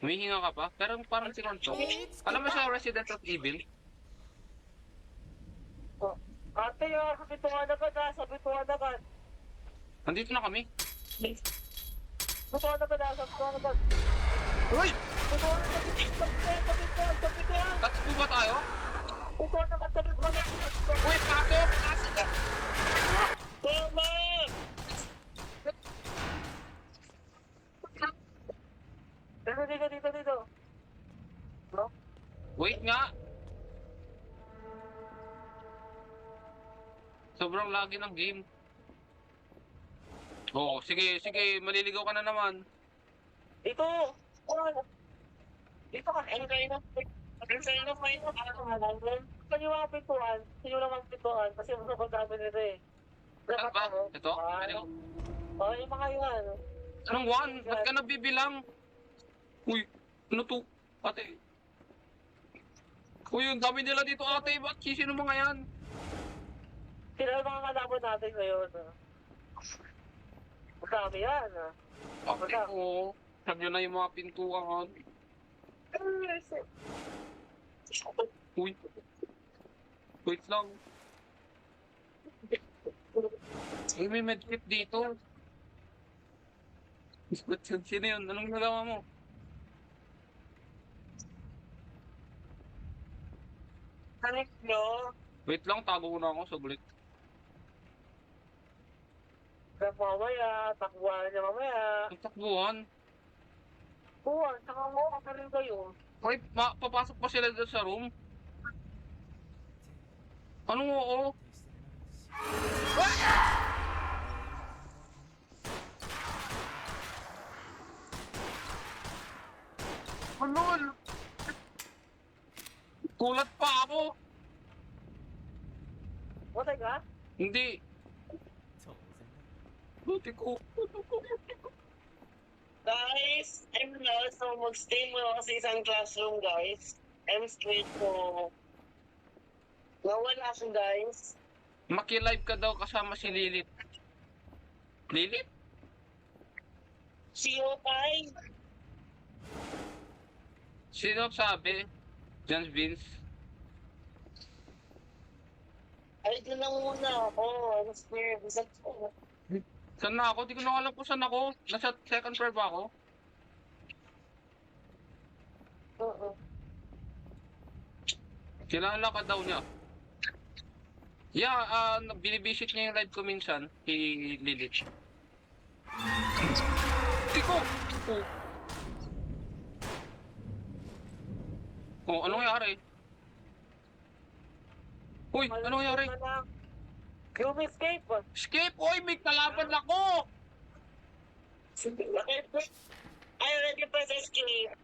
Speaker 1: Humihinga ka pa? Pero parang si Konto. Alam mo siya Resident of Evil?
Speaker 2: Ate, sabi tuwa agad sabi tuwa agad.
Speaker 1: Nandito na kami.
Speaker 2: Tuwa agad sabi tuwa agad.
Speaker 1: Uy!
Speaker 2: Tuwa agad, sabi tuwa.
Speaker 1: Touch po ba tayo?
Speaker 2: Tuwa agad, sabi tuwa.
Speaker 1: Uy, pasok! Pasok!
Speaker 6: Tama!
Speaker 2: Dito. No?
Speaker 1: Wait nga! Sobrang lagi ng game. Oo, sige, maliligaw ka na naman.
Speaker 2: Dito! Dito ka.
Speaker 6: Ano kayo na? Ano kayo na?
Speaker 2: Kanyo mga pintuan. Kanyo lang ang pintuan. Kasi masukod namin nito eh.
Speaker 1: Saan ba? Ito? Pwede ko.
Speaker 2: Yung mga yun.
Speaker 1: Anong one? Ba't ka nabibilang? Uy, ano to? Ate. Uy, ang dami nila dito ate. Ba't sino mga yan?
Speaker 2: Sila yung mga kalaban natin ngayon. Marami yan.
Speaker 1: Ate ko. Sabi nyo na yung mga pintuan. Uy. Wait lang. Ay, may medkit dito. Sino yun? Anong nagawa mo?
Speaker 6: Hanip nyo?
Speaker 1: Wait lang, tago ko na ako. Saglit.
Speaker 2: Kaya mamaya, takbuhan niya mamaya.
Speaker 1: Ang takbuhan.
Speaker 2: Buwan, saka mo ka rin kayo.
Speaker 1: Ay, papasok pa sila doon sa room? Anong oo? Ano? Kulat pa ako.
Speaker 2: Watay ka?
Speaker 1: Hindi.
Speaker 5: そうぜ。
Speaker 1: Buti ko.
Speaker 6: Guys, I'm not. So mag-stay mo ako sa isang classroom, guys. I'm straight po. Nawala siya, guys.
Speaker 1: Maki-live ka daw kasama si Lilith. Lilith?
Speaker 6: Si Yopay.
Speaker 1: Sino sabi? John Vince.
Speaker 6: Ay, doon lang muna ako. I'm scared. Bisa ko.
Speaker 1: Saan na ako? Di ko na alam kung saan ako. Nasa second floor ba ako?
Speaker 6: Oo.
Speaker 1: Kilala ka daw niya. Yeah, binibisit niya yung live ko minsan. Si Lilith. Tiko! Oh, anong nangyari? Uy, anong nangyari?
Speaker 2: Yung escape.
Speaker 1: Escape! Uy, may kalaban ako!
Speaker 6: I already press escape.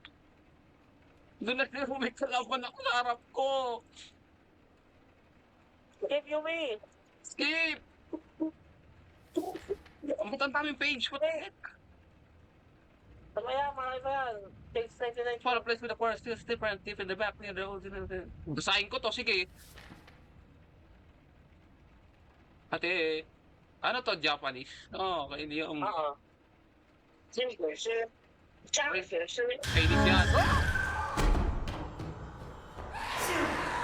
Speaker 1: Doon na sila may kalaban ako sa harap ko.
Speaker 2: Escape Yumi.
Speaker 1: Escape! Ang daming page ko.
Speaker 2: Mamaya, marami pa yan. Page 99.
Speaker 1: For a place with a core still different in the back near the old. Basahin ko to, sige. Ate, ano to, Japanese? Oo, okay, hindi yung...
Speaker 2: Oo.
Speaker 6: Siyempre, sir. Siyempre, sir.
Speaker 1: Chinese yan.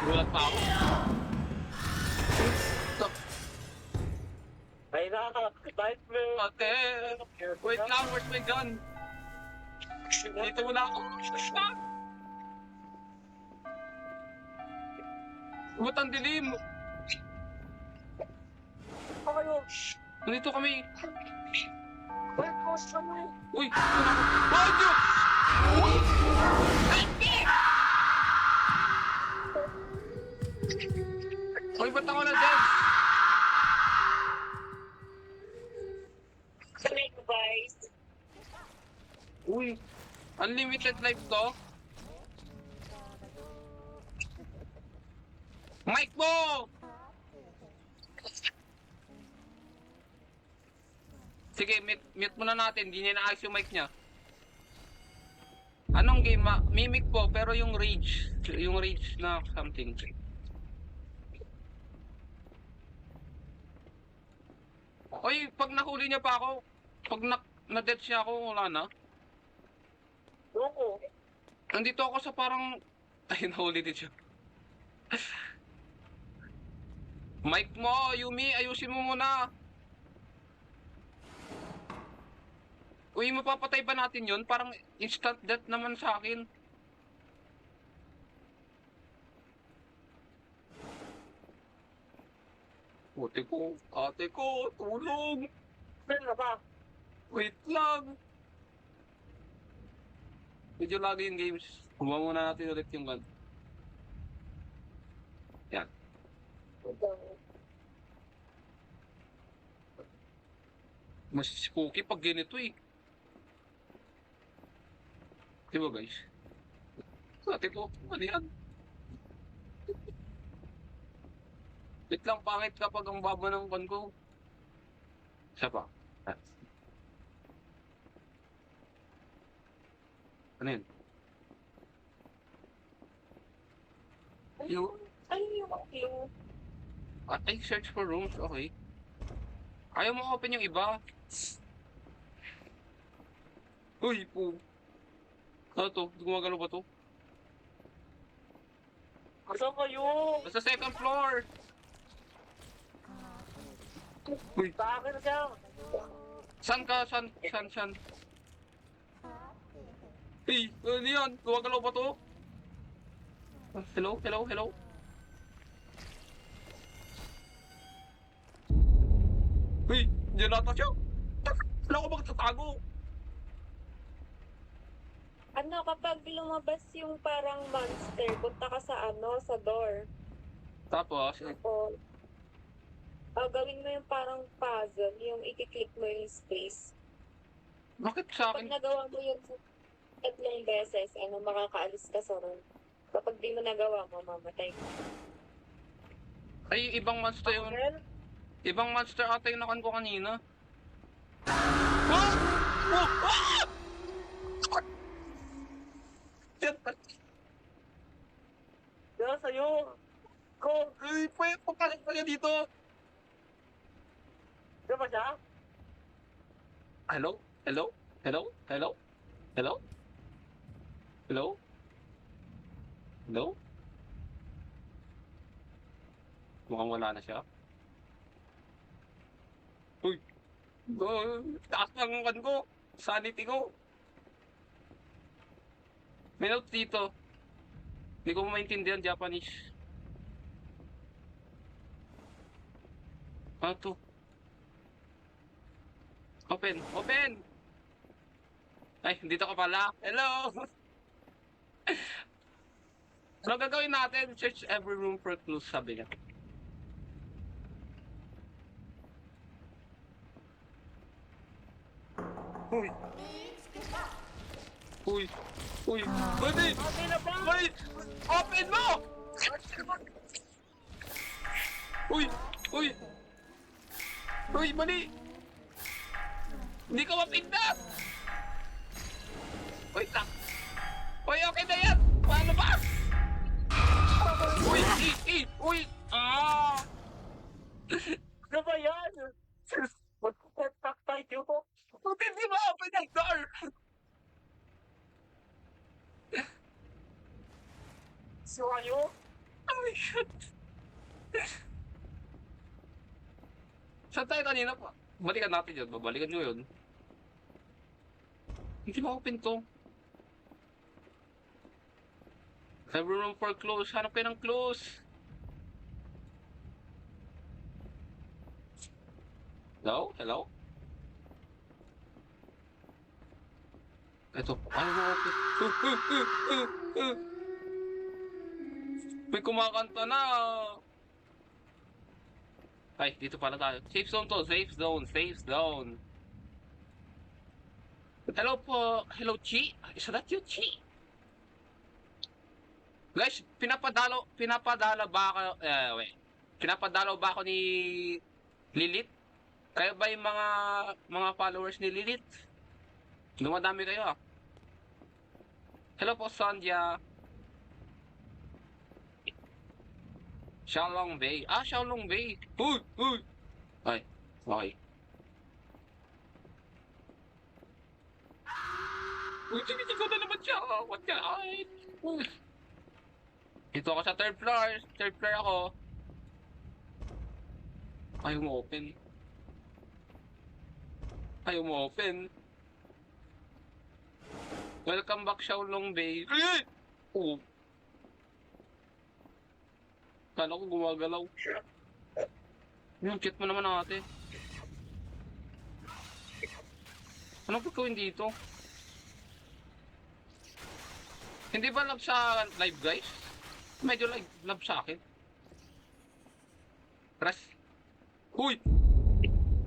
Speaker 1: Gulat pa ako. Stop.
Speaker 2: Ay na, nightmare.
Speaker 1: Ate, wait lang, where's my gun? Dito muna ako. Ba't ang dilim?
Speaker 2: Ako yun.
Speaker 1: Nandito kami.
Speaker 3: Wait, gusto mo.
Speaker 1: Uy! Oh, Diyos! Uy, ba't ako na dyan?
Speaker 6: Sabi ko, guys.
Speaker 1: Uy! Unlimited life to? Mic mo! Sige, mute muna natin. Hindi niya naayos yung mic niya. Anong game? Mimic po, pero yung rage. Yung rage na something. Oy, pag nahuli niya pa ako, pag na-death siya ako, wala na.
Speaker 2: Loko.
Speaker 1: Nandito ako sa parang... Ay, nahuli din siya. Mic mo, Yumi, ayusin mo muna. Uy, mapapatay ba natin yun? Parang instant death naman sa akin. Ate ko, tulong!
Speaker 2: Saan na ba?
Speaker 1: Wait lang! Medyo lagi yung games. Kuha muna natin ulit yung gun. Yan. Mas spooky pag ganito eh. Diba guys? Ate ko, ano yan? Wait lang, pangit kapag ang baba ng gun ko. Isa pa. Ah. Ano yun? Yung...
Speaker 3: Ano yung clue?
Speaker 1: Ay, search for rooms, okay. Ayaw mo open yung iba. Uy, po. Ano to? Gumagalaw ba to?
Speaker 2: Saan kayo?
Speaker 1: Nasa second floor! Uy,
Speaker 2: Sa akin siya.
Speaker 1: saan ka? Saan? Hey, ano yan? Gumagalaw ba to? Hello? Uy, diyan nata siya. Wala ko magtatago.
Speaker 3: Ano, kapag lumabas yung parang monster, punta ka sa sa door.
Speaker 1: Tapos,
Speaker 3: Tapos, gawin mo yung parang puzzle, yung i-click mo yung space.
Speaker 1: bakit sa
Speaker 3: Pag
Speaker 1: akin?
Speaker 3: nagawa mo yung 3 beses, makakaalis ka sa room. Kapag di mo nagawa mo, mamatay ka.
Speaker 1: Ay, ibang monster yun.
Speaker 2: Well,
Speaker 1: Ibang monster ata yung nakan ko kanina. Ah! Oh! Ah! Yan,
Speaker 2: yan sa'yo. Ko,
Speaker 1: ay, papakit pa niya dito.
Speaker 2: di ba siya?
Speaker 1: Hello? Mukhang wala na siya. Uy! Taas ng kan ko! Sanity ko! May note dito. Hindi ko maintindihan Japanese. Ano to? Open! Ay, dito ka pala. Hello! Ano gagawin natin? Search every room for clues, sabi niya. Uy! Buddy!
Speaker 2: Okay na ba?
Speaker 1: Uy! Open mo! Uy! Buddy! Hindi ka mapindot! Wait lang! Uy, okay na yan! Paano ba? Uy! Ah!
Speaker 2: Ano ba yan? Mag-contact tayo.
Speaker 1: Buti hindi mo open yung door!
Speaker 2: So kayo?
Speaker 1: Oh my God! Saan tayo kanina pa? Balikan natin yun. Babalikan nyo yun. Hindi ma-open to. Every room for close. Hanap kayo ng close. Hello? Hello? Ito. Ay, mo. May kumakanta na. Ay, dito pala tayo. Safe zone to. Safe zone. Safe zone. Hello po. Hello, Chi. Is that you, Chi? Guys, pinapadala ba ako, wait. Pinapadalaw ba ako ni Lilith? Kayo ba yung mga followers ni Lilith? Dumadami kayo ah. Hello po, Sandhya. Xiaolong Bay. Ah, Xiaolong Bay. Uy, uy. Ay, okay. Uy, tinitig ko na naman siya. What the heck? Dito ako sa third floor. Third floor ako. Ayaw mo open. Ayaw mo open. Welcome back, Xiaolong Bay. Oh. Kala ko gumagalaw. Yung chat mo naman ate. Anong gagawin dito? Hindi ba love sa live, guys? Medyo love sa akin. Press. Uy!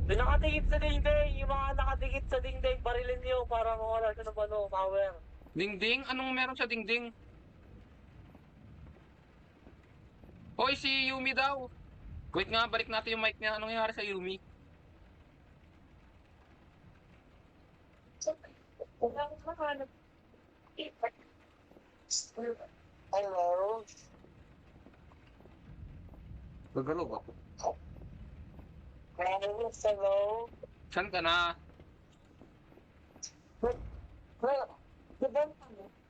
Speaker 2: Yung nakatikit sa dingding, yung mga nakatikit sa dingding, barilin niyo para mawala siya ng power.
Speaker 1: Dingding? Anong meron sa dingding? Hoy, si Yumi daw. Wait nga, balik natin yung mic niya. Anong nangyari sa Yumi?
Speaker 6: Hello?
Speaker 1: Gagalaw ako.
Speaker 6: Hello?
Speaker 1: Saan ka na?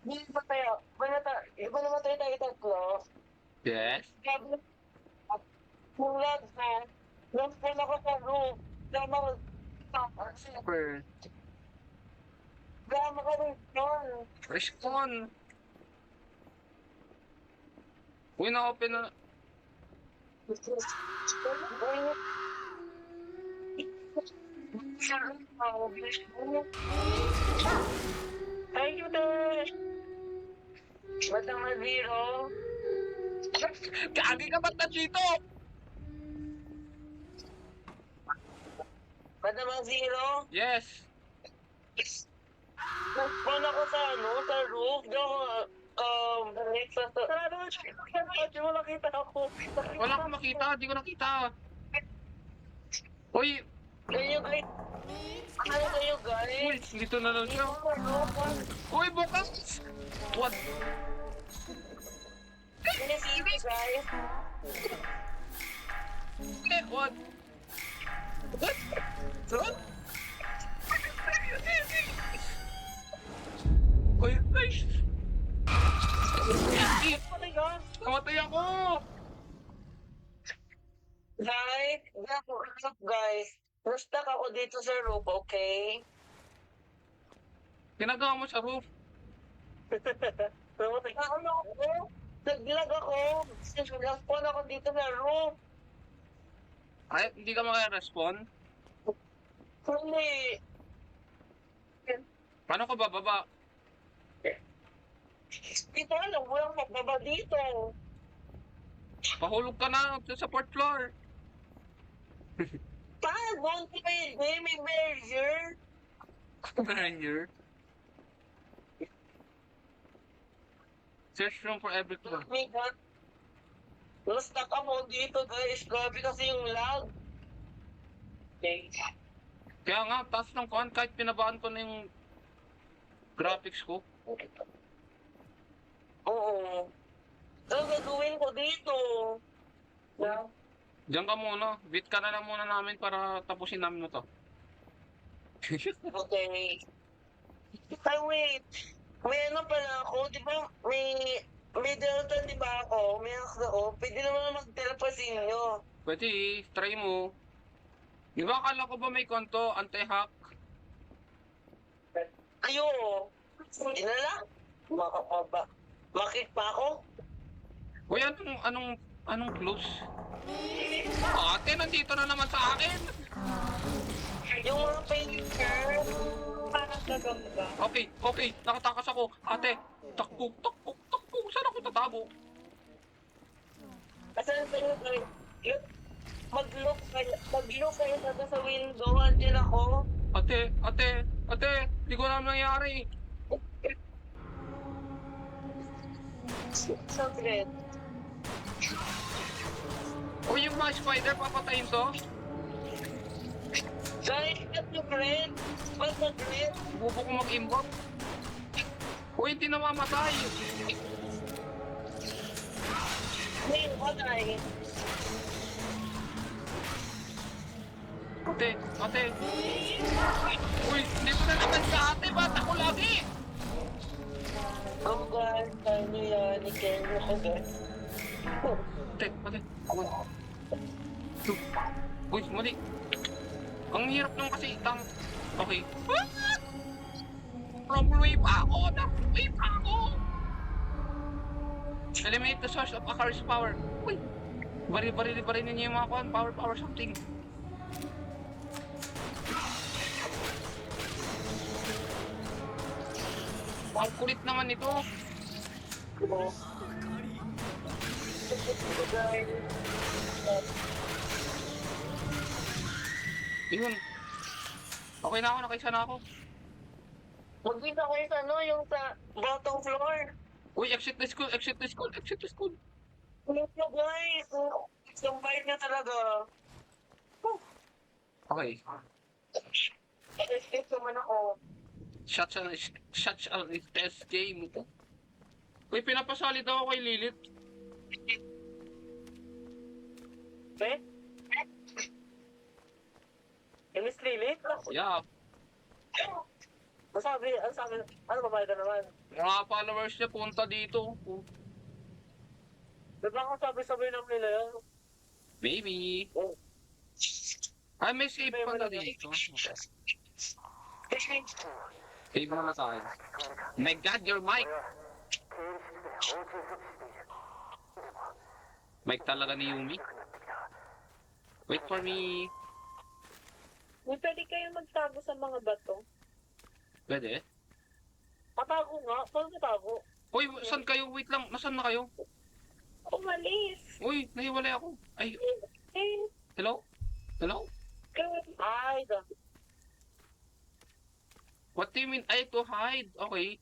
Speaker 6: Di ba tayo? Di ba naman tayo tatlo?
Speaker 1: Yes?
Speaker 6: Kung lads na, nag-phone ako sa roof.
Speaker 1: Super.
Speaker 6: Gama ka rin yun.
Speaker 1: Respond. Uy, na-open na.
Speaker 6: Thank you, Dad. Batang na zero.
Speaker 1: Kagi ka ba't na dito?
Speaker 6: Batang na zero.
Speaker 1: Yes.
Speaker 6: Nag-phone ako sa sa roof. Di ako,
Speaker 2: Hindi mo nakita ako.
Speaker 1: Wala akong makita. Di ko nakita. Uy,
Speaker 6: kayo guys. Ano kayo
Speaker 1: uy,
Speaker 6: guys?
Speaker 1: dito na lang siya. Uy, bukas! What?
Speaker 6: Sinisisi guys.
Speaker 1: Eh, what? What? What? Uy, guys! Namatay ako!
Speaker 6: Guys, na-stuck ako dito sa roof, okay?
Speaker 1: Ginagawa mo sa roof.
Speaker 6: Ano ako? Naglag ako. Nag-spawn ako dito sa roof.
Speaker 1: Ay, hindi ka makirespond?
Speaker 6: Hindi.
Speaker 1: Paano ka bababa?
Speaker 6: Dito alam, walang magbaba dito.
Speaker 1: Pahulog ka na sa fourth floor.
Speaker 6: Paano? May barrier.
Speaker 1: Ranger. Search room for every floor.
Speaker 6: May God. Na-stuck ako dito guys. Grabe kasi yung lag. Okay.
Speaker 1: Kaya nga, taas ng kuhan kahit pinabaan ko na yung graphics ko.
Speaker 6: Oo. Ano gagawin ko dito?
Speaker 1: Diyan ka muna. Beat ka na lang muna namin para tapusin namin na to.
Speaker 6: Okay. Ay, wait. May ano pala ako, di ba? May delta, di ba ako? May hacks ako. Pwede naman mag-teleport sa inyo.
Speaker 1: Pwede, try mo. Di ba akala ko ba may konto, anti-hack?
Speaker 6: Ayo. Hindi na lang. Makakaba. Makik pa ako?
Speaker 1: Uy, anong close? Ate, nandito na naman sa akin!
Speaker 6: Yung mga painter,
Speaker 3: Parang gagamba.
Speaker 1: Okay, nakatakas ako. Ate, takbo. Saan ako tatabo?
Speaker 6: asan ba yung mag-look kayo sa window, andyan ako.
Speaker 1: Ate, di ko alam nangyari.
Speaker 6: Saglit.
Speaker 1: O yung mga spider, papatayin to?
Speaker 6: Guys, saglit. Saglit.
Speaker 1: Bubo ko mag-imbot. O hindi namamatay.
Speaker 6: May patay.
Speaker 1: Ate. Uy, hindi ko na naman sa ate. Ba't ako lagi?
Speaker 6: Oh God, tayo niyo yan. Ikaw mo ko, guys.
Speaker 1: Ate. Uy, mali. Ang hirap nung kasi itang... Okay. Nabuloy pa ako! Eliminate the source of Akari's power. Uy! Baril niyo yung mga kuhan. Power something. Ang kulit naman ito.
Speaker 6: Oh. Guys.
Speaker 1: Yun. Okay na ako, nakaisa na ako.
Speaker 6: Magkita kayo sa ano, yung sa bottom floor.
Speaker 1: Uy, exit the school.
Speaker 6: Ulit nyo, guys. Yung bite niya talaga.
Speaker 1: Okay.
Speaker 6: Escape naman ako.
Speaker 1: Shots on test game ito. Uy, pinapasali daw ako kay Lilith.
Speaker 2: Eh? Eh, Miss Lilith?
Speaker 1: Yeah.
Speaker 2: Ang sabi, ano babae ka naman?
Speaker 1: Mga followers niya punta dito.
Speaker 2: Di ba ang sabi ng nila yun?
Speaker 1: Baby.
Speaker 2: Oh.
Speaker 1: Ay, may save pala dito. Save mo na sa akin. My God, your mic! Mic talaga ni Yumi. Wait for me.
Speaker 3: Uy, pwede kayo magtago sa mga bato.
Speaker 1: Pwede?
Speaker 2: Patago nga, paano patago?
Speaker 1: Uy, saan kayo? Wait lang, nasaan na kayo?
Speaker 3: Umalis.
Speaker 1: Uy, nahiwalay ako. Ay,
Speaker 3: Eh,
Speaker 1: hello?
Speaker 2: Ay,
Speaker 1: What do you mean? Ay, to hide. Okay.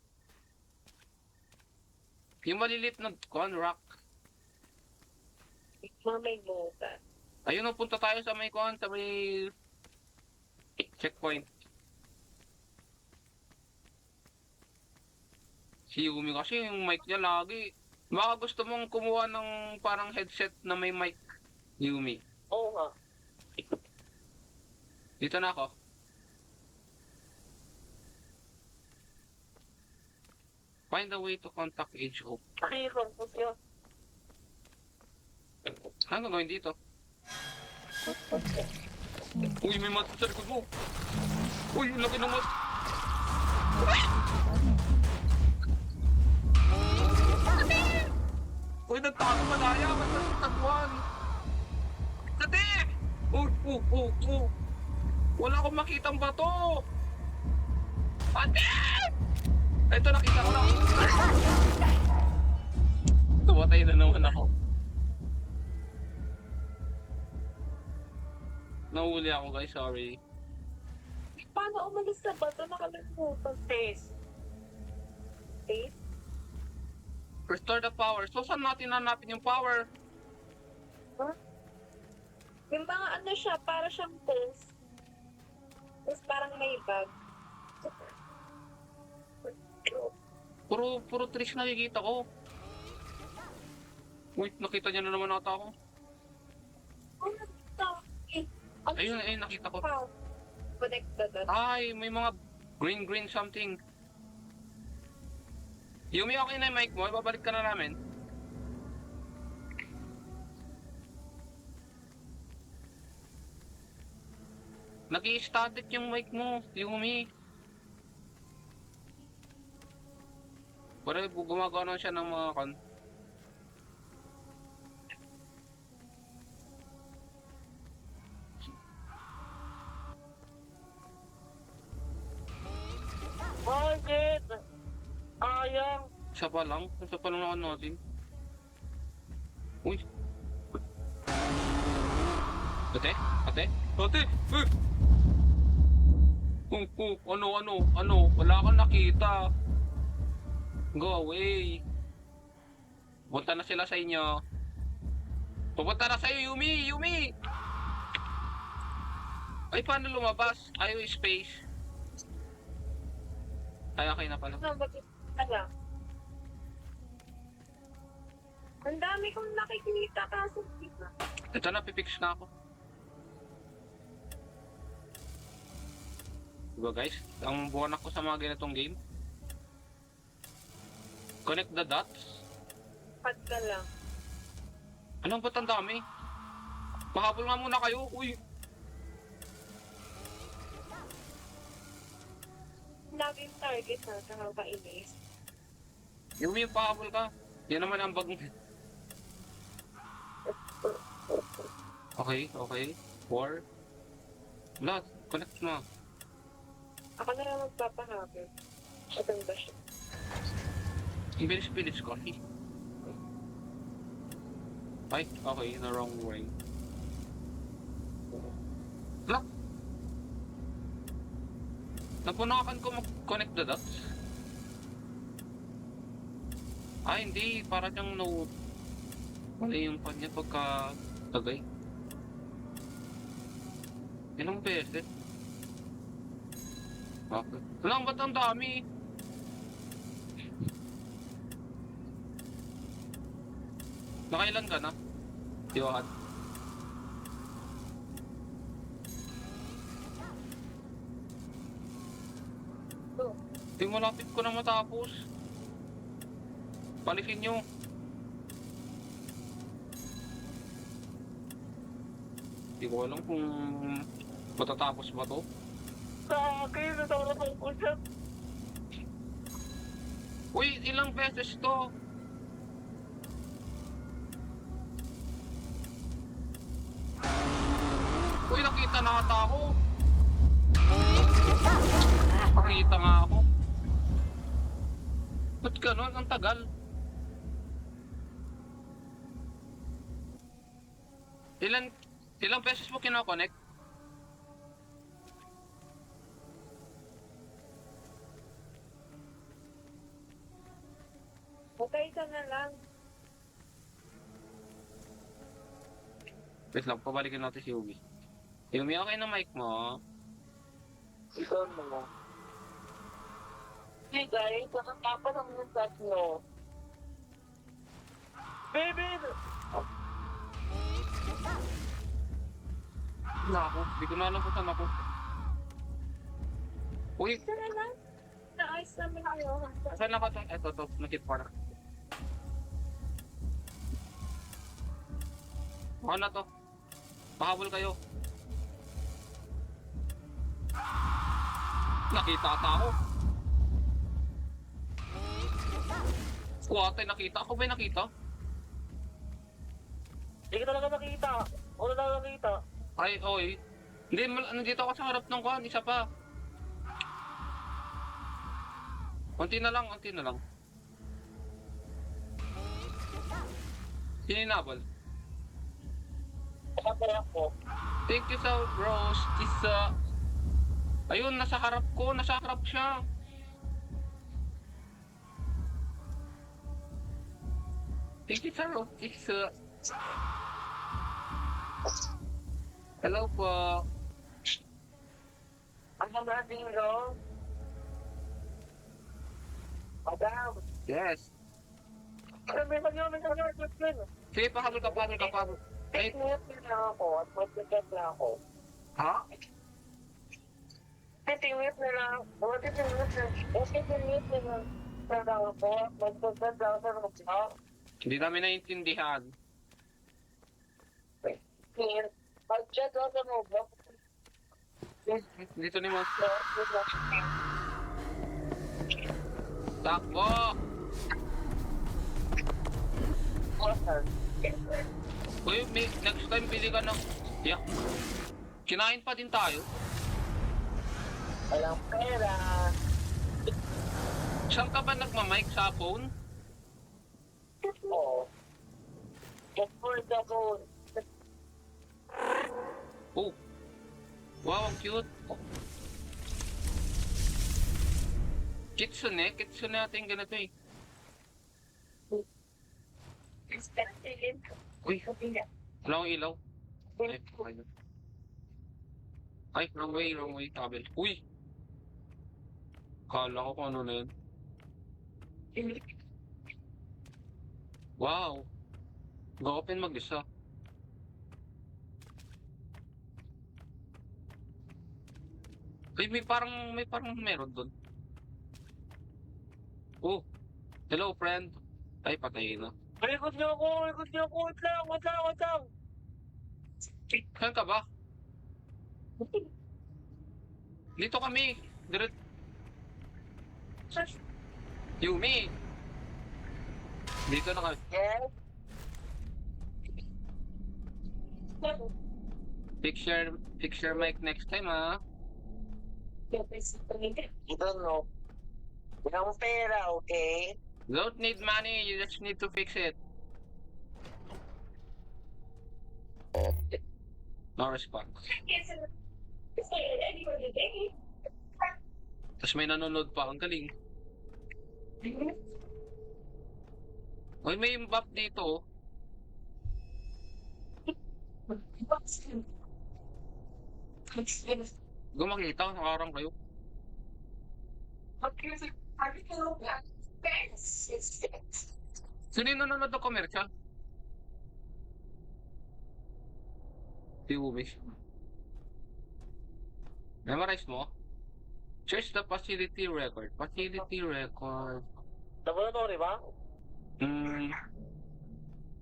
Speaker 1: Yung malilit na rock.
Speaker 3: mga may butas.
Speaker 1: Ayun, punta tayo sa may sa may checkpoint. Si Yumi kasi yung mic niya lagi. Baka gusto mong kumuha ng parang headset na may mic, Yumi.
Speaker 2: oo nga.
Speaker 1: Dito na ako. Find a way to contact HO.
Speaker 2: Nakikipag-pus yun.
Speaker 1: Ano gagawin dito? Uy, may mat sa likod mo. Uy, ang laki ng mat. Uy, nagtago malaya. Ba't nagtaguan? Dati! Wala akong makitang bato. Ate! Ito, nakita ko na. Tumatay na naman ako. Nahuli ako guys, sorry.
Speaker 3: Paano umalis sa bato? Nakalimutan.
Speaker 2: Face.
Speaker 3: Face?
Speaker 1: Restore the power. So, saan natin hanapin yung power?
Speaker 3: Yung mga ano siya, para siyang pulse. Tapos parang may bag.
Speaker 1: Puro trees nakikita ko. Uy, nakita niya na naman ata ako.
Speaker 3: Ano ito? Ano
Speaker 1: Ayun, nakita ko.
Speaker 3: siya? Connected.
Speaker 1: Ay, may mga green something. Yumi, okay na yung mic mo. Babalik ka na namin. Nag-i-static yung mic mo, Yumi. Pero gumagawa na siya ng mga Isa pa lang natin. Uy. Ate? Ate? Ate! Eh! Ano? Wala kang nakita. Go away. Punta na sila sa inyo. Pupunta na sa'yo, Yumi! Yumi! Ay, paano lumabas? Ayaw space. Ay, okay na pala.
Speaker 3: Ano, bakit? Ano? Ang dami kong nakikita kaso dito.
Speaker 1: Ito na, pipix na ako. Diba guys? Ang buwan ako sa mga ganitong game. Connect the dots.
Speaker 3: Pad ka lang.
Speaker 1: Anong ba't ang dami? Mahabol nga muna kayo. Uy!
Speaker 3: Laging target na, nakakainis.
Speaker 1: Yumi, pahabol ka. Yan naman ang bag. Okay. 4. Wala, connect na.
Speaker 3: Ako na lang magpapahabol. Itong ba siya?
Speaker 1: Ang bilis ko. Ay, okay, the wrong way. Wala. Napunakan ko mag-connect the dots. Ay, hindi. Para siyang no... Mali yung kanya pagka... Tagay. Ilang beses? Okay. Walang ba't ang dami? Nakailan ka na? Yohan. Di malapit ko na matapos. Palikin nyo. Di ko alam kung matatapos ba to.
Speaker 2: Sa akin, natawag ko siya.
Speaker 1: Uy, ilang beses to? Uy, nakita na ata ako. Nakita nga ako. Ba't ganun? Ang tagal. Ilang beses mo kinokonect?
Speaker 3: Okay ka na lang.
Speaker 1: Wait lang, pabalikin natin si Yumi. Yumi, okay na mic mo?
Speaker 2: Ikaw na. Hey guys, nakatapa ng mga tatlo. Baby!
Speaker 1: Naku, di ko na alam kung saan ako. Uy,
Speaker 3: Ito na lang. Naayos namin kayo.
Speaker 1: saan ako to? Eto, nakit para. Ano na to? Pahabol kayo. Nakita ata ako. Kuwate, nakita. Ako ba'y nakita?
Speaker 2: Hindi ka talaga nakita. Wala talaga nakita.
Speaker 1: Ay, oy. Hindi, nandito ako sa harap ng kuhan. Isa pa. Unti na lang. Sininabal.
Speaker 2: Sabi ako.
Speaker 1: Thank you sa Rose. Tisa. Ayun, nasa harap ko. Nasa harap siya. Thank you sa Rose. Tisa. Hello po.
Speaker 2: Ano natin yun? Madam.
Speaker 1: Yes.
Speaker 2: Sabi mo yun, nagkakaroon.
Speaker 1: Sige, pahabol ka. Ay,
Speaker 2: 10 minutes na ako at mag-check na ako.
Speaker 1: ha?
Speaker 2: 15 minutes na lang. 15 minutes na lang. Sana ako at mag-check na ako sa room.
Speaker 1: Hindi namin naiintindihan.
Speaker 2: Mag-check ako sa room.
Speaker 1: Dito ni Monster. Takbo! Uy, next time pili ka ng... Yeah. Kinain pa din tayo.
Speaker 2: Walang pera.
Speaker 1: Saan ka ba nagmamic sa phone?
Speaker 6: Look for the gold.
Speaker 1: Oh! Wow, ang cute! Kitsune? Kitsune natin yung ganito eh. Uy! Wala akong ilaw. Ay, okay na. Ay, wrong way, tabel. Uy! Kala ko kung ano na yun. Wow! Ga-open mag-isa. Ay, may parang meron doon. Oh! Hello, friend. Ay, patay na.
Speaker 6: Ikot niyo ako! Ikot niyo ako! Wait lang! Wait lang! Wait lang!
Speaker 1: Saan ka ba? Dito kami. Diret. Yumi. Dito na kami.
Speaker 6: Yes?
Speaker 1: Fix your mic next time, ha?
Speaker 6: You don't know. Walang pera, okay?
Speaker 1: Don't need money, you just need to fix it. No response. Tapos may nanonood pa, ang galing. Uy, may buff dito, oh. Gumakita, nakarang kayo. Sino yung nanonood ng commercial? Si Umi. Memorize mo? Search the facility record. Facility record.
Speaker 2: Laboratory ba?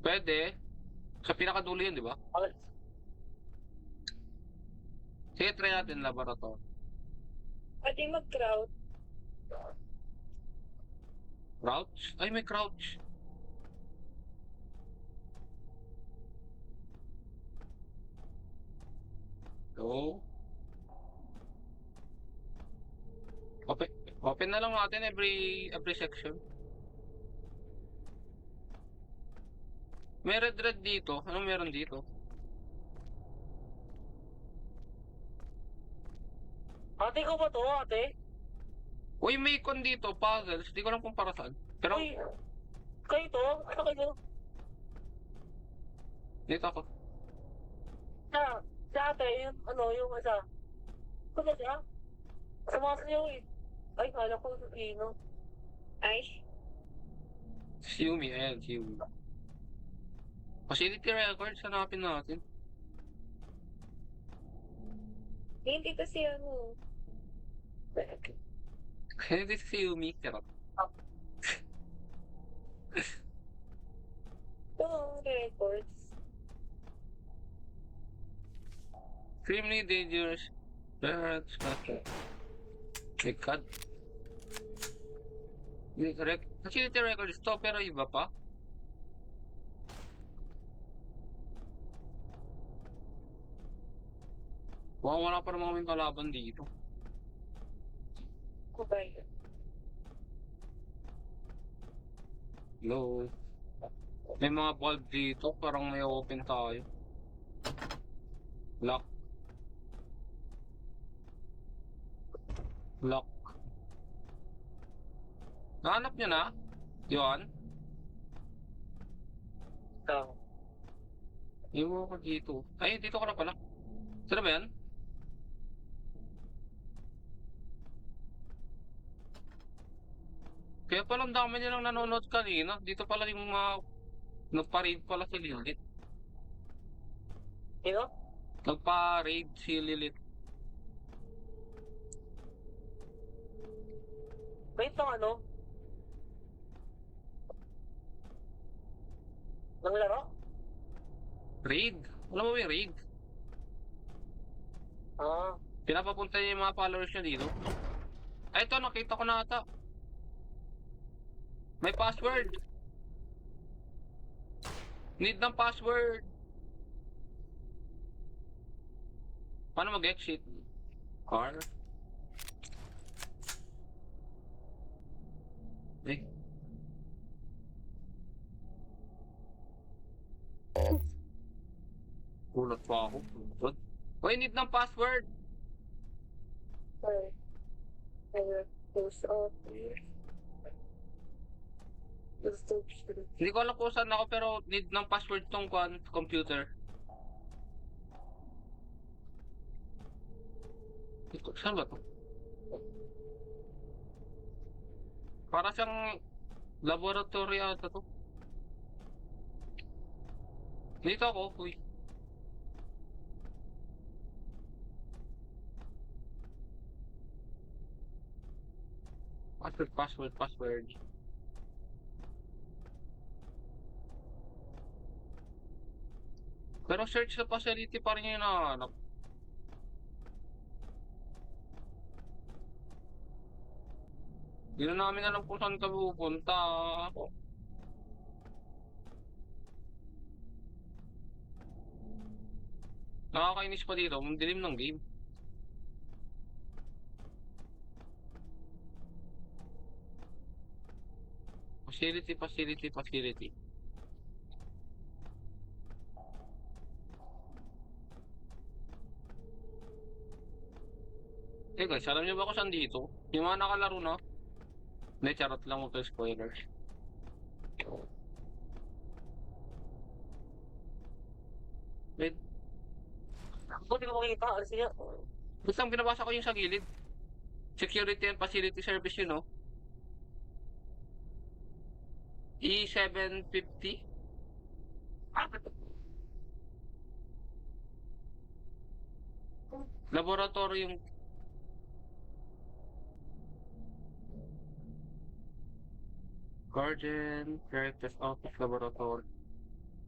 Speaker 1: Pwede. Sa pinakadulo yun, di ba?
Speaker 2: Okay.
Speaker 1: Sige, try natin laboratory.
Speaker 3: Pwede mag-crowd.
Speaker 1: Crouch? Ay, may crouch. So, open na lang natin every section. May red dito. Anong meron dito?
Speaker 2: Ate ko ba to, ate?
Speaker 1: Uy, may icon dito, puzzles. Di ko lang kung para saan. Pero,
Speaker 2: Uy, kayo to? Ano kayo?
Speaker 1: dito ako.
Speaker 2: Si ate, yung yung isa. Ano siya? Sumasayaw eh. Ay, kala ko sa Pino.
Speaker 3: Ay,
Speaker 1: Xiaomi, ayan, Xiaomi. Facility records, hanapin natin.
Speaker 3: hindi to si ano.
Speaker 1: Hindi si Xiaomi, pero
Speaker 3: Ito, records.
Speaker 1: extremely dangerous. That's not record. Facility records to, pero iba pa. Wow, wala pa naman kaming kalaban dito.
Speaker 3: Ko ba yun?
Speaker 1: Hello. May mga bulb dito, parang may open tayo. Lock. Lock. Nahanap nyo na? Yun?
Speaker 2: Ikaw.
Speaker 1: Iwan ko dito. Ay, dito ka na pala. Saan ba yan? Kaya palang dami nilang nanonood kanina. Dito pala yung mga nagpa-raid pala si Lilith.
Speaker 2: Sino?
Speaker 1: Nagpa-raid si Lilith.
Speaker 2: Wait lang ano? Nang laro?
Speaker 1: Raid? Alam mo yung raid?
Speaker 2: Ah.
Speaker 1: Pinapapunta niya yung mga followers niya dito. Ay, ito, nakita ko na ata. May password. Need ng password. Paano mag-exit? Car? Eh. Gulat pa ako. What? Uy, need ng password!
Speaker 3: Or, post office.
Speaker 1: Hindi ko alam kung saan ako pero need ng password tong computer. Saan ba to? Para siyang laboratory ata to. Dito ako, uy. Password. Pero search sa facility pa rin yung hinahanap. Hindi na namin alam kung saan kami pupunta. Nakakainis pa dito, ang dilim ng game. Facility. Eh guys, alam niyo ba kung saan dito? Yung mga nakalaro na? Hindi, charot lang ito, spoilers. Wait,
Speaker 2: Ako di ko makikita. Alisin niya.
Speaker 1: basta binabasa ko yung sa gilid. Security and Facility Service yun, no? E750? Laboratory yung... Guardian, Director's Office, Laboratory.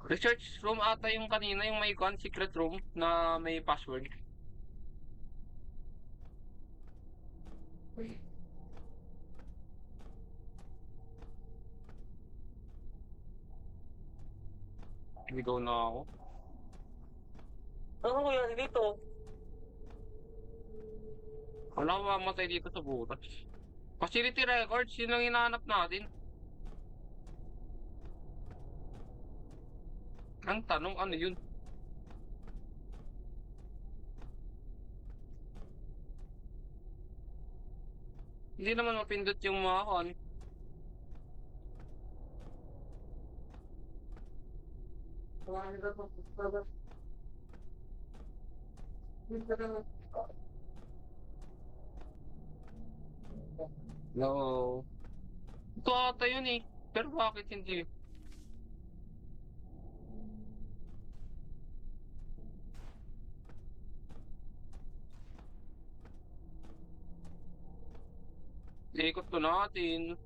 Speaker 1: Research room ata yung kanina, yung may secret room na may password. Ligaw na ako.
Speaker 2: Ano ko yan dito?
Speaker 1: Wala akong mamatay dito sa butas. Facility records, yun ang hinahanap natin. Ang tanong, ano yun? Hindi naman mapindot yung mga kon. No. Ito ata yun eh. Pero bakit hindi? Ikot ko natin.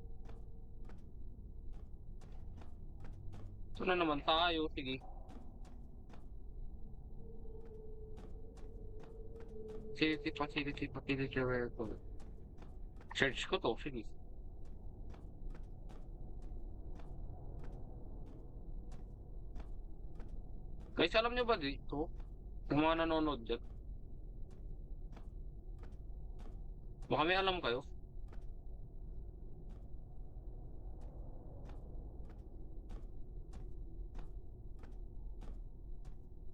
Speaker 1: Ito na naman tayo. Sige. Facility record. Search ko to. Sige. Guys, alam nyo ba dito? Yung mga nanonood dyan. Baka may alam kayo.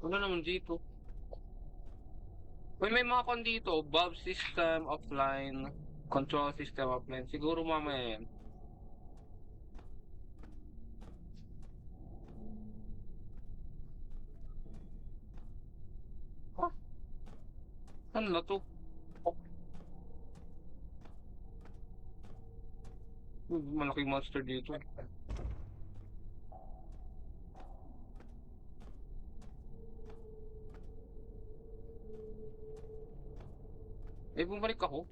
Speaker 1: Wala naman dito. Uy, may mga kon dito. Valve system offline. Control system offline. Siguro mamaya yan. Huh? Ano na to? Malaking monster dito. Eh, bumalik ako.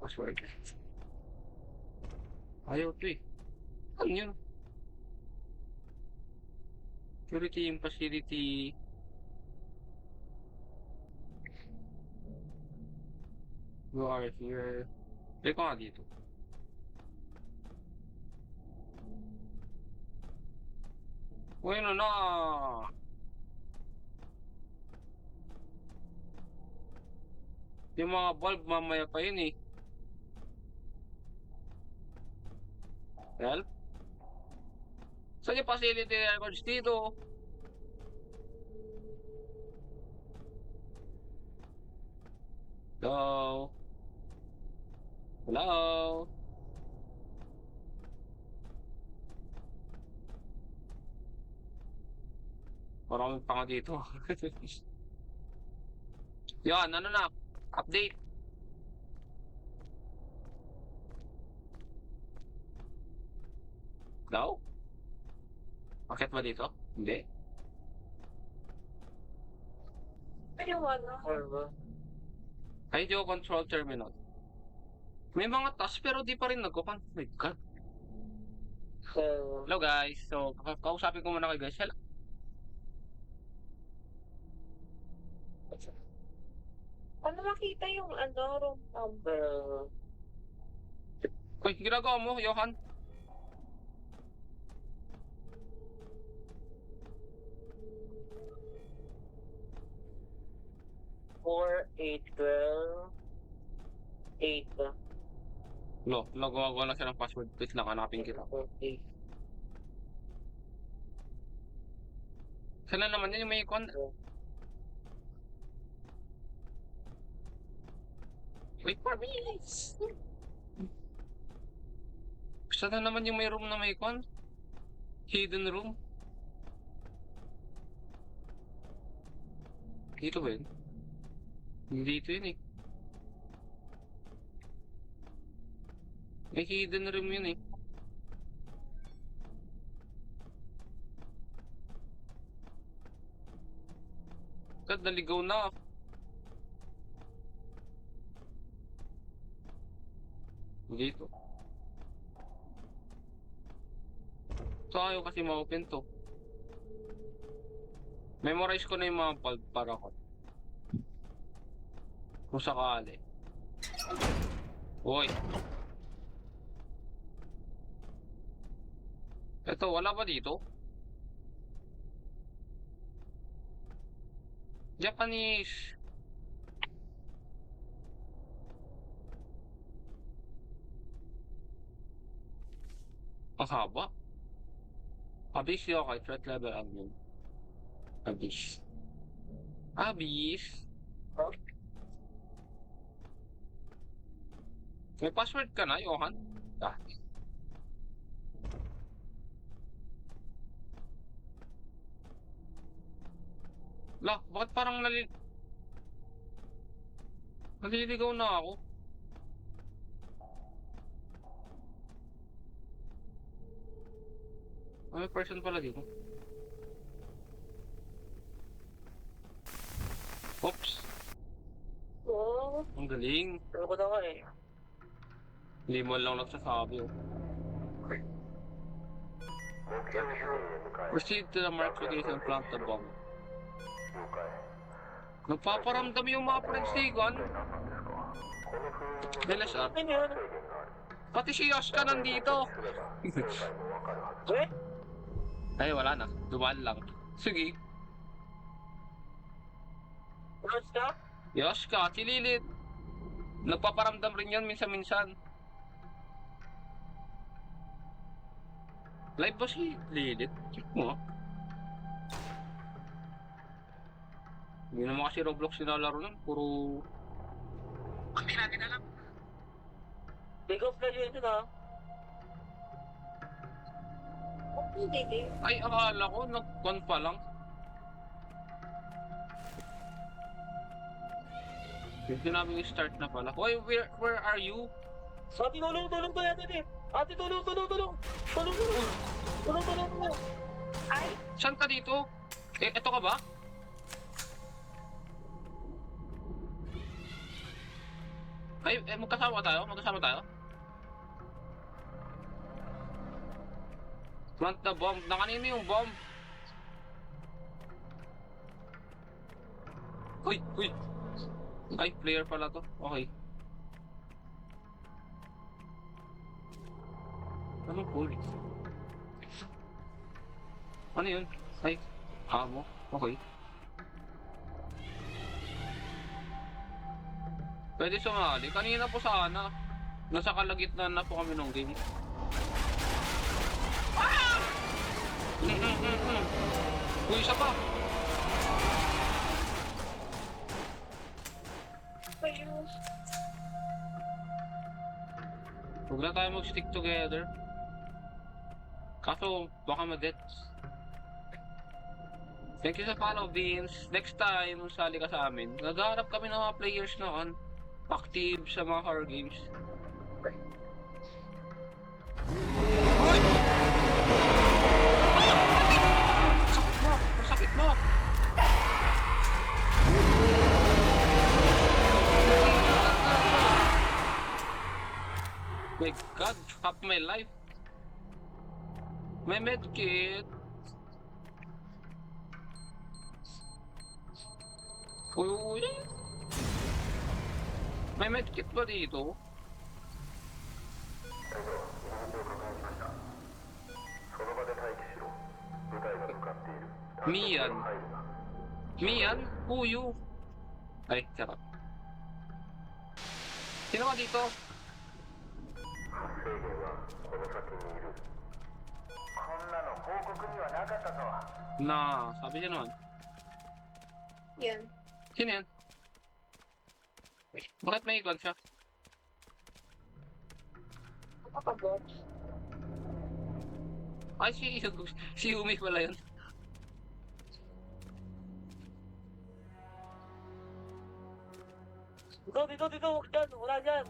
Speaker 1: Password. Ayaw to eh. Ano yun? Security and Facility. You are here. Play ko nga dito. Bueno na. Yung mga bulb mamaya pa yun eh. Help? Saan yung facility records dito? Hello? Hello? Maraming pa nga dito. Yan, ano na? Update. Hello? Bakit ba dito? Hindi.
Speaker 3: Pero ano?
Speaker 1: Radio Control Terminal. May mga tasks pero di pa rin nagkukan. Oh my God. Hello guys. So, kausapin ko muna kayo guys. Hello.
Speaker 3: Ano makita yung ano, room number?
Speaker 1: Uy, ginagawa mo, Johan?
Speaker 2: Four, 8, 12, 8.
Speaker 1: Lo, nagawa lang siya ng password. Please lang, hanapin kita.
Speaker 2: Okay.
Speaker 1: Saan na naman yun yung may icon? Wait for me. Saan na naman yung may room na may icon? Hidden room? Dito ba yun? Hindi dito yun eh. May hidden room yun eh. God, naligaw na. Dito. So ayaw kasi ma-open to. Memorize ko na yung mga bulb para ko. Kung sakali. Uy. Eto, wala ba dito? Japanese. Ang haba. Abyss yung okay. Threat level admin. Abyss. Abyss. May password ka na, Johan? Ah. La, bakit parang naliligaw na ako? May person pala dito. Oops,
Speaker 2: Oh,
Speaker 1: ang galing.
Speaker 2: ano ko na nga eh.
Speaker 1: Hindi mo lang nagsasabi oh. Proceed to the marked location plant the bomb. Nagpaparamdam yung mga friends ni Gon. LSR.
Speaker 2: Ano yun?
Speaker 1: Pati si Yoshka nandito.
Speaker 2: Eh?
Speaker 1: Ay, wala na. Dumaan lang. Sige.
Speaker 2: Close ka?
Speaker 1: Yoshka, si Lilith. Nagpaparamdam rin yan minsan-minsan. Live ba si Lilith? Check mo. Hindi naman kasi Roblox sinalaro nun. Puro... Hindi natin alam.
Speaker 2: League of Legends na.
Speaker 3: Hindi.
Speaker 1: Ay, akala ko, nag-con pa lang. Yung sinabi yung start na pala. Hoy, where are you?
Speaker 2: Ate, tulong ko yan, ate. Ate, tulong. Tulong.
Speaker 3: Ay,
Speaker 1: Saan ka dito? Eh, eto ka ba? Ay, magkasama tayo? Plant the bomb. Na kanino yung bomb? Uy! Ay, player pala to. Okay. Anong cool? Ano yun? Ay, ammo. Okay. Pwede sumali. Kanina po sana. Nasa kalagitnaan na po kami nung game. Ah! Uy, isa pa.
Speaker 3: Ayun.
Speaker 1: Huwag na tayo mag-stick together. Kaso, baka ma-deaths. Thank you sa follow, Vince. Next time, sali ka sa amin. Naghahanap kami ng mga players na active sa mga horror games. Sakit mo! My God, half my life. May medkit. Uy. May medkit ba dito? Mian. Mian? Who you? Ay, sarap. Sino ka dito? Na, sabi niya naman.
Speaker 3: Yan.
Speaker 1: Sino yan? Bakit may ikon siya?
Speaker 3: Kapabot.
Speaker 1: Ay, si Yumi pala yun.
Speaker 2: Dito, huwag dyan, wala dyan.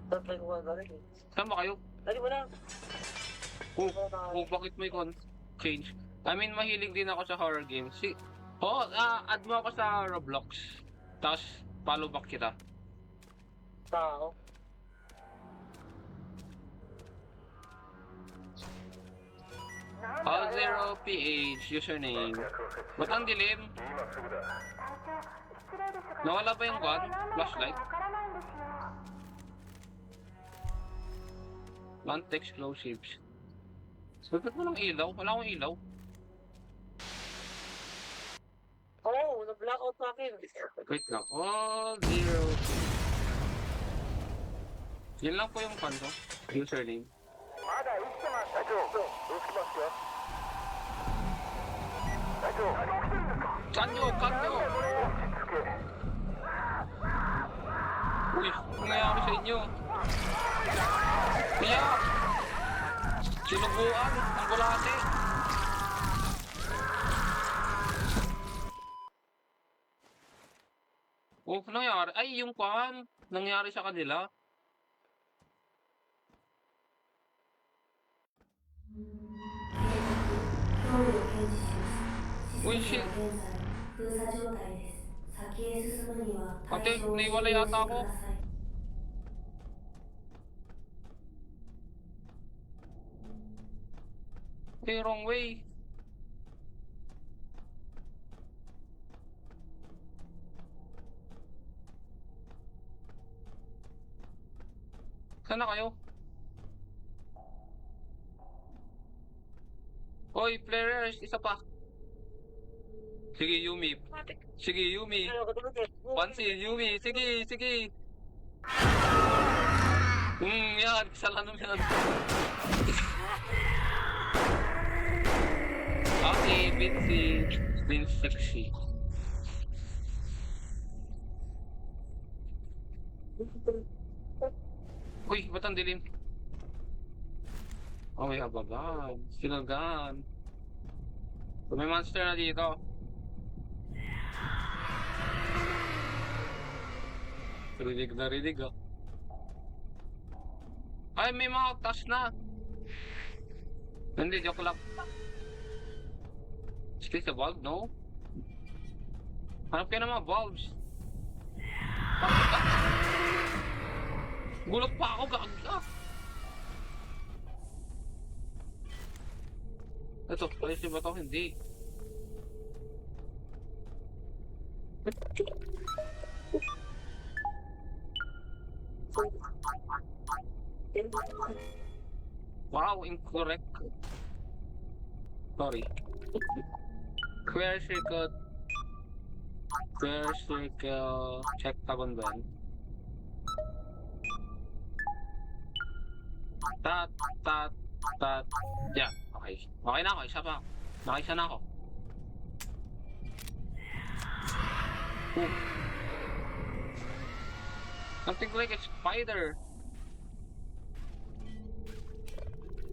Speaker 2: Tatay ko nga rin eh.
Speaker 1: Saan ba kayo?
Speaker 2: Dali mo na.
Speaker 1: Bakit may change? I mean, mahilig din ako sa horror games. Add mo ako sa Roblox. Tapos, follow back kita.
Speaker 2: Tao.
Speaker 1: All0PH, username. Ba't ang dilim? Nawala ba yung flashlight? Plant explosives. Ba't mo ng ilaw? Wala akong ilaw.
Speaker 2: Oo, na-blackout sa akin.
Speaker 1: Wait lang. All0. Yan lang po yung username. Kanyo! Uy, ano nangyayari sa inyo? Kaya! Sinubuan! Ang bulate! Oh, nangyari? Ay, yung nangyari sa kanila. Uy, shit! Ate, naiwala yata ako. Okay, wrong way. Saan na kayo? Oy, players, isa pa. Sige, Yumi. Sige, Yumi. Pansin, Yumi. Sige. Yan. Kasalanan mo yan. Okay, Vince sexy. Uy, ba't ang dilim? Oh, may abagan. Sinagan. May monster na dito. Rinig ah. Ay, may mga task na. Hindi, joke lang. Is this a valve? No? Hanap kayo ng mga valves. Gulat pa ako, gagawin. Ito, ayusin ba ito? Hindi. Wow, incorrect. Sorry. Square circle. Check tagon ba yan? tat, tat, tat. Yeah, okay. Okay na ako, isa pa. Nakaisa na ako. Ooh. Something like a spider.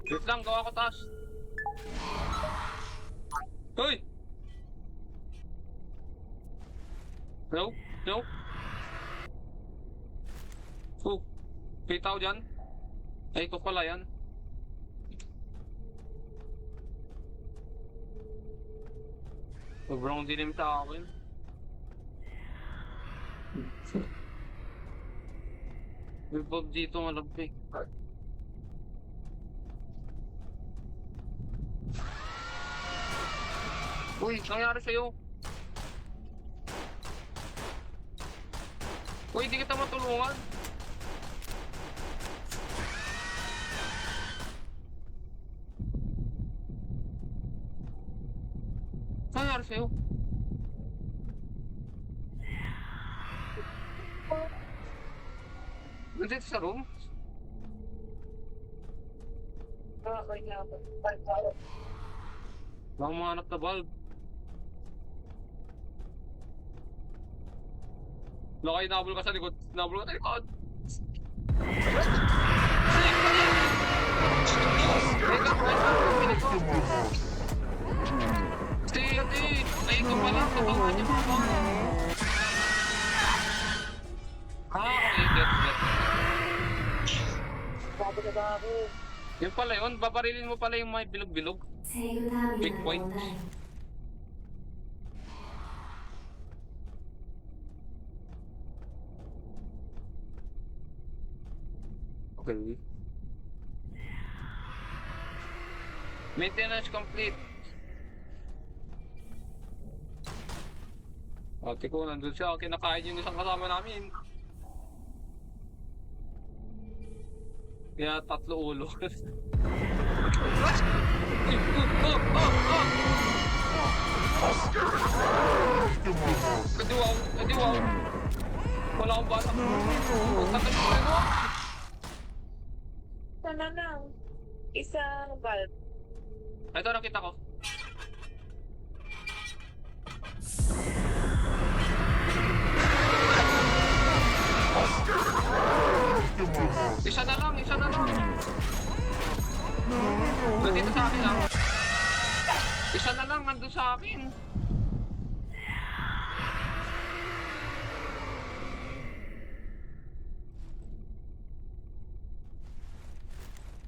Speaker 1: Wait lang, gawa ko taas. Hoy! No, no. Oh, may tao dyan? Ay, ko pala yan. Sobrang dilim sa akin. May bulb dito malagpig. Uy, nangyari sa'yo? Uy, di kita matulungan. Nangyari sa'yo? Nandito sa room? Baka mahanap na bulb. Lakay, nabul ka sa likod. Nabul ka sa likod. Stay, ate! Ay, ikaw pala. Kabawa niya mga bang. Okay, get.
Speaker 2: Sabi na ba ako?
Speaker 1: Yun pala yun. Babarilin mo pala yung may bilog-bilog. Big point. Okay. Maintenance complete. Ate ko, nandun siya. Kinakain yung isang kasama namin. Kaya 3 ulo. Kadiwaw. Wala akong bata. Takot ko rin.
Speaker 3: Sana lang. Isang bulb.
Speaker 1: Ito, nakita ko. Isa na lang. Nandito sa akin, ah. Isa na lang, nandun sa akin.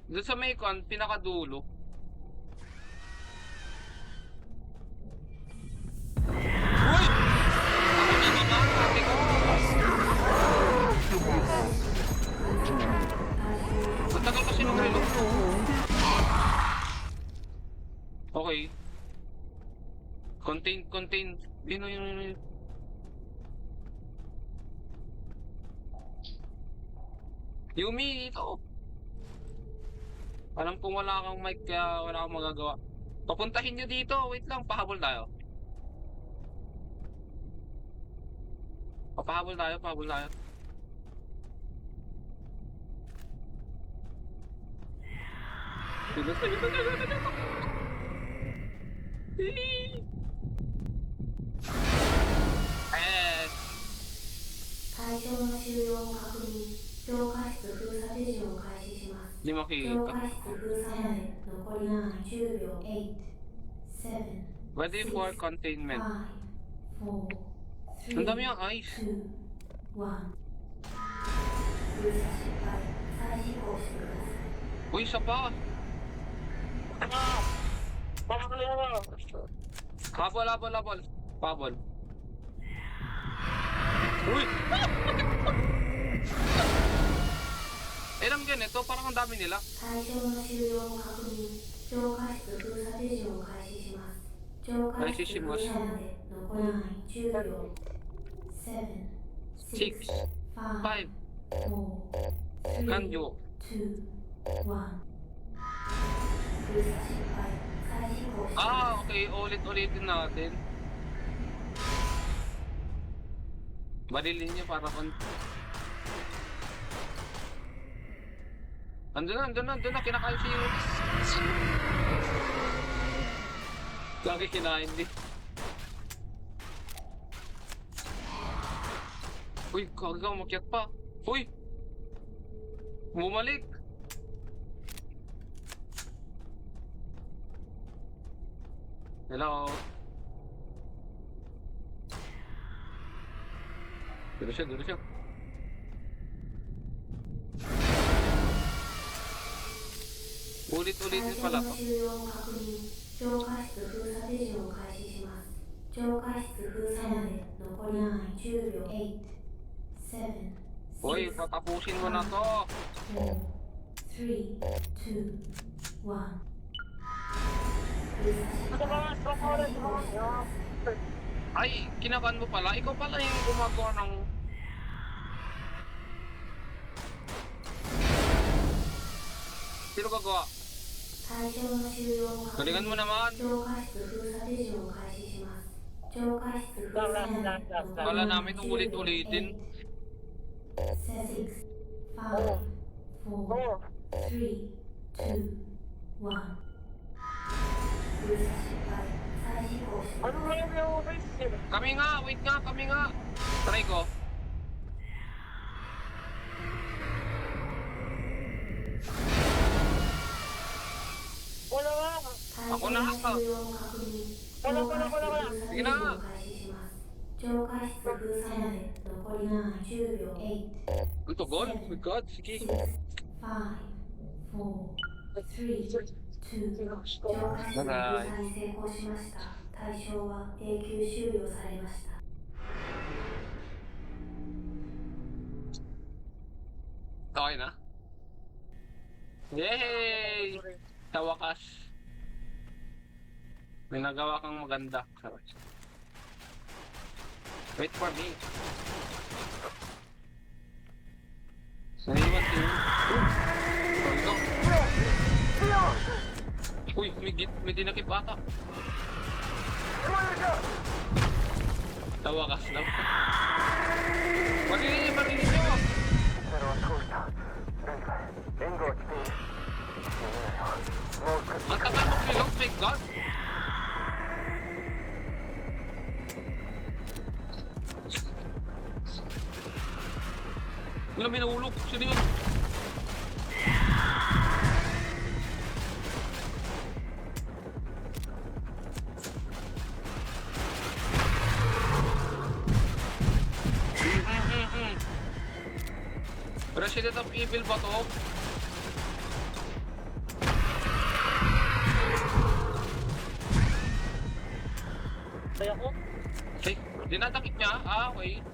Speaker 1: Doon sa may con, pinakadulo. Uy! Ako na naman, ate ko. Matagal kasi mag-reload ko. Okay. Contain. Yun. Yumi, ito. Alam kong wala kang mic kaya wala kang magagawa. Papuntahin nyo dito. Wait lang, pahabol tayo. Pahabol tayo. Eh,
Speaker 7: 対象の収容を確認、浄化室封鎖手順を開始します。
Speaker 1: di
Speaker 7: 浄
Speaker 1: makita.
Speaker 7: 化室封鎖まで残り10秒。8、7、
Speaker 1: Ready for containment.
Speaker 7: 5、4、Ang
Speaker 1: dami yung ice.
Speaker 7: 2、1。封鎖失敗。再試行してください。
Speaker 1: Uy, isa pa. Habol. Pabol. Uy! Ilang ganito, parang ang dami nila.
Speaker 7: 対象の収容を確認、浄化室封鎖手順を開始します。浄化室封鎖まで残り10秒。7、
Speaker 1: 6,
Speaker 7: 5、
Speaker 1: 5,
Speaker 7: 4、kanyo. 2、1。封鎖失敗。再試行してください。
Speaker 1: Ah, okay. Ulit-ulitin natin. Barilin niyo para kon... Andun na, kinakain si Yuris. Lagi kinain din. Uy, kagaw, makyat pa. Uy! Bumalik! Hello? Dito siya. Ulit-ulitin
Speaker 7: 最
Speaker 1: pala
Speaker 7: 初の
Speaker 1: to.
Speaker 7: 収容を確認。超過室封鎖手順を開始します。超過室封鎖まで残り10秒。8、7、
Speaker 1: Uy,
Speaker 7: 6、patapusin
Speaker 1: mo na to.
Speaker 7: 4、3、2、1。封鎖失敗。
Speaker 1: Ay, kinakan mo pala. Ikaw pala yung gumagawa ng... Sino gagawa?
Speaker 7: 最初の収容を確
Speaker 1: Galingan
Speaker 7: 認。
Speaker 1: mo naman.
Speaker 7: 超過室封鎖手順を開始します。超過室封鎖まで残り
Speaker 1: Kala namin itong
Speaker 7: 10秒。
Speaker 1: ulit-ulitin.
Speaker 7: 6、5、4、3、2、1。封鎖失敗。再試行してくだ
Speaker 2: Ano
Speaker 7: さい。
Speaker 2: nga yung risk yun?
Speaker 1: Kami nga, wait nga, kami nga. Try ko.
Speaker 2: Wala nga.
Speaker 7: 最初の収容を確認。超過室封鎖手順を開始します。超過室封鎖まで残り10秒。8、
Speaker 1: Ang tugon? Oh my God, sige.
Speaker 7: 6、5、4、3、2、超過室封鎖に成功しました。対象は永久収容されました。
Speaker 1: Okay na? Yay! Sa wakas. May nagawa kang maganda. Wait for me. Naiwan ko yun. Uy, may dinakip ata. Sa wakas daw. Marinig nyo!
Speaker 8: それはそうした何か援護は来ているもう少し
Speaker 1: Ang tagal mo kilong, my God! Wala, may nahulog. Sino yun? Resident of Evil ba to?
Speaker 2: Kaya ko,
Speaker 1: Ay, dinatakip niya? Ah, okay.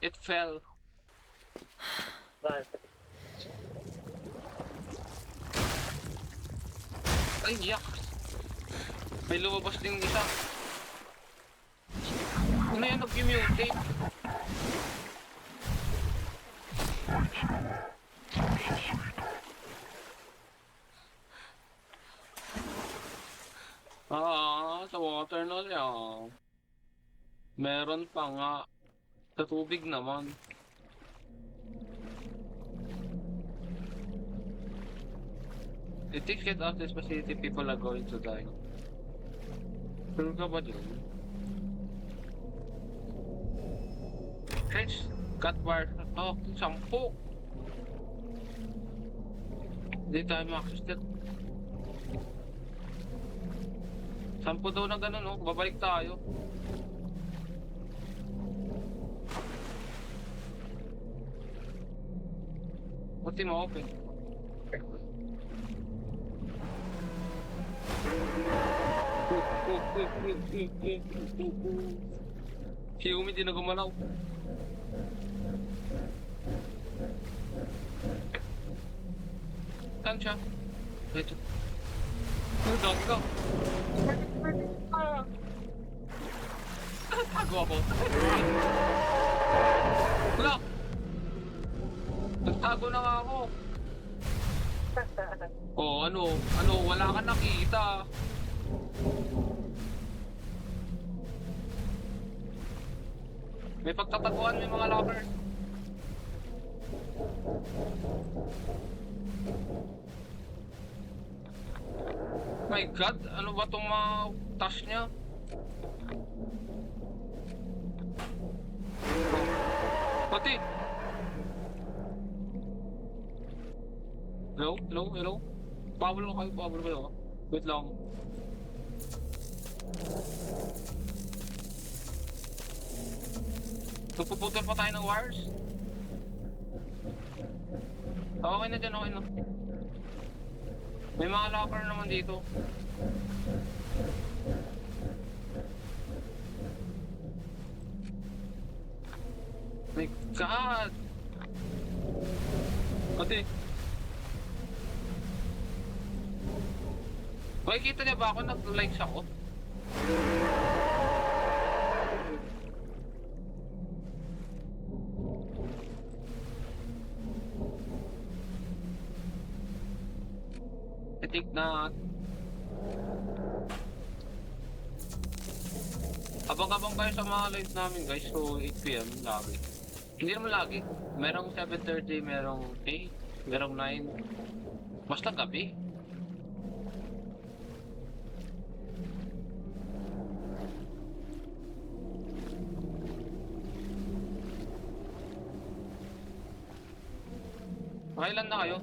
Speaker 1: It fell.
Speaker 2: dahil.
Speaker 1: Ay, yak! May lumabas ding isa. Ano yan, nag-mutate? Sa water na lang. Meron pa nga. Sa tubig naman. It takes get out this facility, people are going to die. Sure ka ba dyan? Guys, cut wire. Oh, 10. Hindi tayo ma-access dyan. 10 daw na gano'n, no? Babalik tayo. Buti ma-open. Si Umi di na gumalaw. Saan siya? Ito. Ano, dami ka? Tago ako. Wala! Nagtago na nga ako. Oh, ano, wala ka nakita. May pagtataguan, may mga locker. My God, ano ba itong mga task niya? Pati! Hello? Hello? Hello? Pablo kayo, Pablo kayo. Wait lang. Puputol pa tayo ng wires? Okay na dyan, okay na. May mga locker naman dito. My God! Pati. Makikita niya ba ako? Nag-likes ako? I think not. Abang-abang kayo sa mga live namin guys. So 8 PM lagi. Hindi naman lagi. Merong 7:30, merong 8, merong 9. Basta gabi. Kailan na kayo?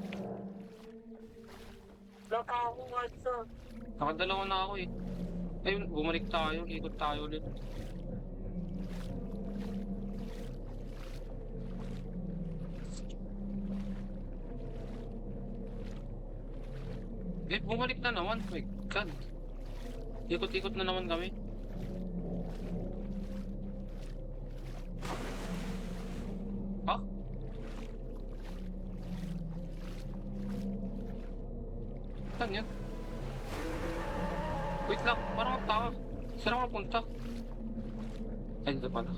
Speaker 6: Wala pa akong WhatsApp.
Speaker 1: Nakadalawa na ako eh. Ayun, bumalik tayo. Ikot tayo ulit. Eh, bumalik na naman. My God. Ikot-ikot na naman kami. Ha? Saan yan? Wait lang, parang magtaka. Saan ako napunta? Ay, dito pala.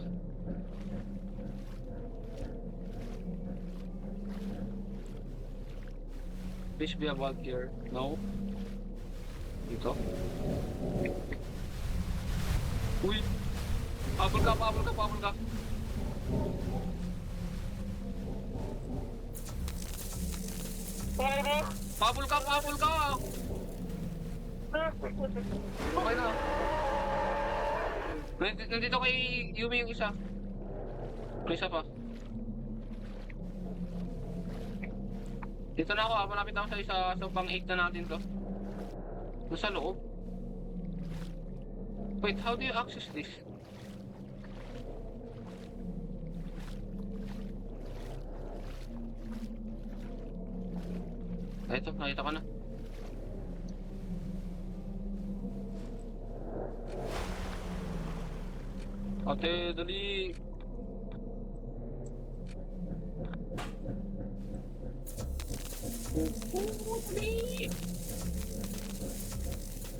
Speaker 1: Fish be about here. No? Dito? Uy! Pabol ka, pabol ka, pabol ka! Pabol ka, pabol ka! Okay na. Nandito kay Yumi yung isa. May isa pa. Dito na ako, malapit ako sa isa. So pang 8 na natin to. Nasa loob. Wait, how do you access this? Ito, nakita ko na. Ate, dali.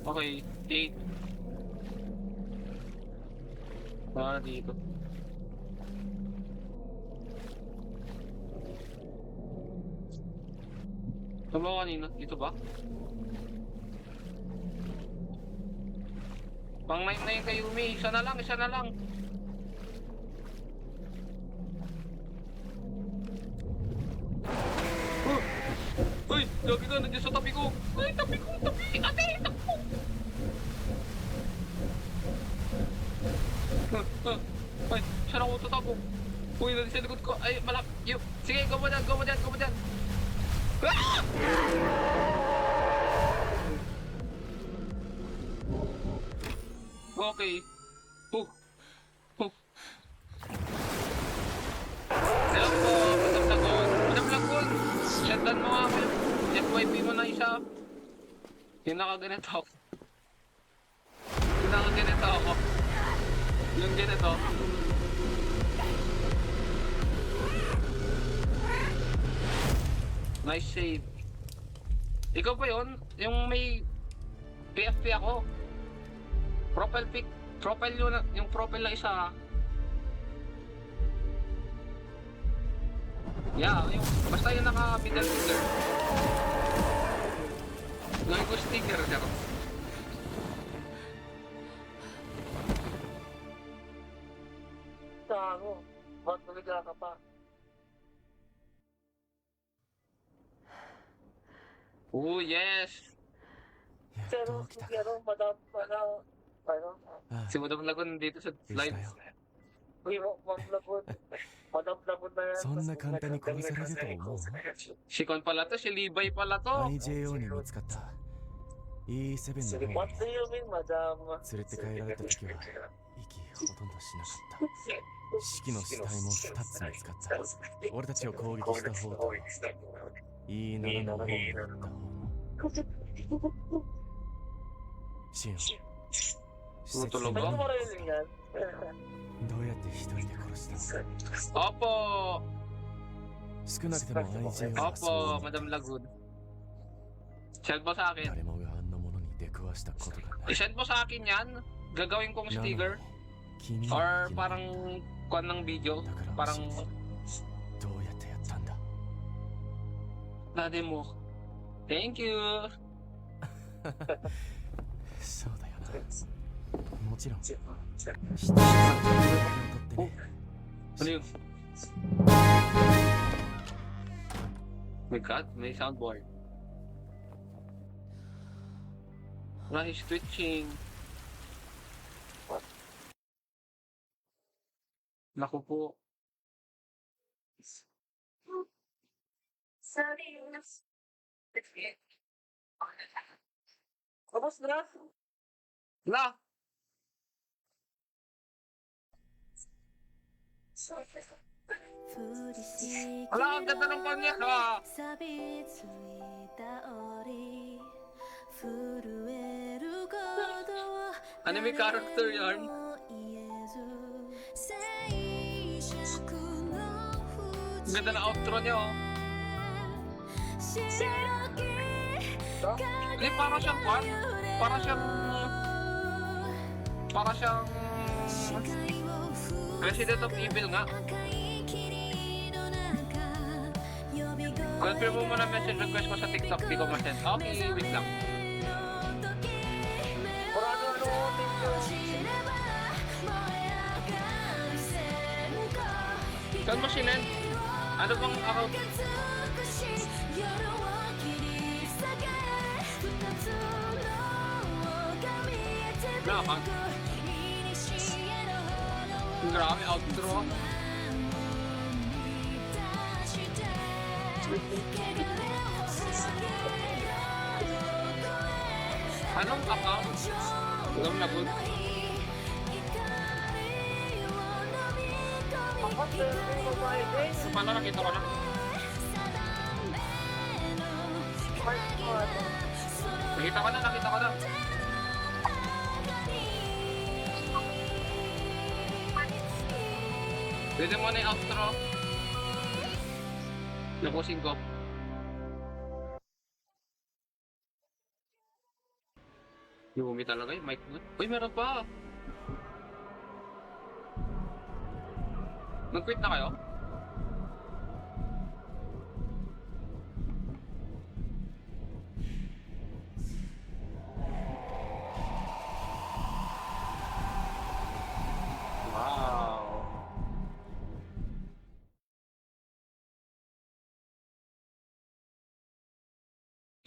Speaker 1: Okay, 8. Para dito. Saan ba kanina? Dito ba? Pang 9 na yung kay Yumi. Isa na lang, isa na lang. Uy! Lagi ka, nandiyan sa tabi ko. Ay, tabi ko, tabi! Ate, takbo! Ay, saan ako tatago? Uy, nandiyan sa likod ko. Ay, malap. Sige, go mo dyan, go mo dyan, go mo dyan. Ah! Okay. Hello po, Madam Lagon. Madam Lagon, shutdown mo nga ako. FYP mo na isa. Yung nakaganito ako. Yung nakaganito ako. Yung ganito. Nice save. Ikaw ba yun? Yung may PFP ako. Profile pic. Profile yun. Yung profile na isa. Yeah, yung, basta yung naka-middle finger. Gawin ko sticker. Diba?
Speaker 2: Gago. bigla ka pa.
Speaker 1: Oh, yes!
Speaker 5: やっ
Speaker 2: Pero,
Speaker 5: と起きたか。
Speaker 2: ano, madam, ano,
Speaker 5: あ
Speaker 1: Si Madam Lagun dito sa
Speaker 5: 無事
Speaker 1: live.
Speaker 5: だよ。
Speaker 2: hindi mo, mamlagon. Madam-lagon na yan.
Speaker 5: そんな簡単に殺されると思う
Speaker 1: Si Con pala to, si Levi pala to.
Speaker 5: ?IJO に見つかった E7 の
Speaker 2: What
Speaker 5: 方
Speaker 2: do you mean, madam?
Speaker 5: 連れて帰られた時は息ほとんどしなかった四季の死体も2つ見つかった俺たちを攻撃した方と E7 の方を撃った方もシオン施設
Speaker 1: Tulog
Speaker 5: に
Speaker 2: Ano
Speaker 1: か
Speaker 2: mo rin yan?
Speaker 5: どうやって一人で殺したの
Speaker 1: Opo!
Speaker 5: 少なくとも IJO はそ
Speaker 1: Opo,
Speaker 5: う
Speaker 1: Madam Lagun. Send mo sa akin.
Speaker 5: 誰もがあんなものに出くわしたことがない
Speaker 1: I-send mo sa akin yan. Gagawin kong
Speaker 5: なのに
Speaker 1: sticker.
Speaker 5: 君
Speaker 1: Or
Speaker 5: は生き残った
Speaker 1: parang kuan ng video.
Speaker 5: だから
Speaker 1: Parang
Speaker 5: どうやってやったんだ
Speaker 1: dade mo. Thank you!
Speaker 5: そうだよなもちろん知ってる人にとってね
Speaker 1: Ano yun? My God, may soundboard. Wala, he's twitching. Naku po.
Speaker 2: Tapos na?
Speaker 1: La! Ala, ang ganda ng konyak ha! Anime character yarn. Ang ganda ng outro niya oh. Hindi, para siyang kwan. Para siyang... Para siyang... Resident of Evil nga. Confirm mo muna message request ko sa TikTok, di ko ma-send. Okay, wait lang.
Speaker 2: Marano thank you.
Speaker 1: Saan mo sinend? Ano bang account? Na account? Grabe, outro. Anong account? Alam na po.
Speaker 2: Tapos, hindi mo ba i-game?
Speaker 1: Paano nakita ko na? Nakita ko na. Pwede mo na yung outro. Napusin ko. Yumi talaga yung mic mo. Uy, meron pa! Nag-quit na kayo? Wow!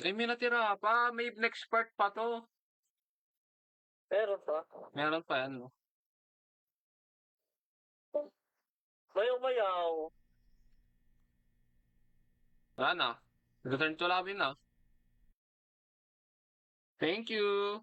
Speaker 1: Ay, may natira pa. May next part pa to.
Speaker 2: Meron pa.
Speaker 1: Meron pa yan, no?
Speaker 2: Mayaw-mayaw.
Speaker 1: Wala na. Return to lobby na. Thank you!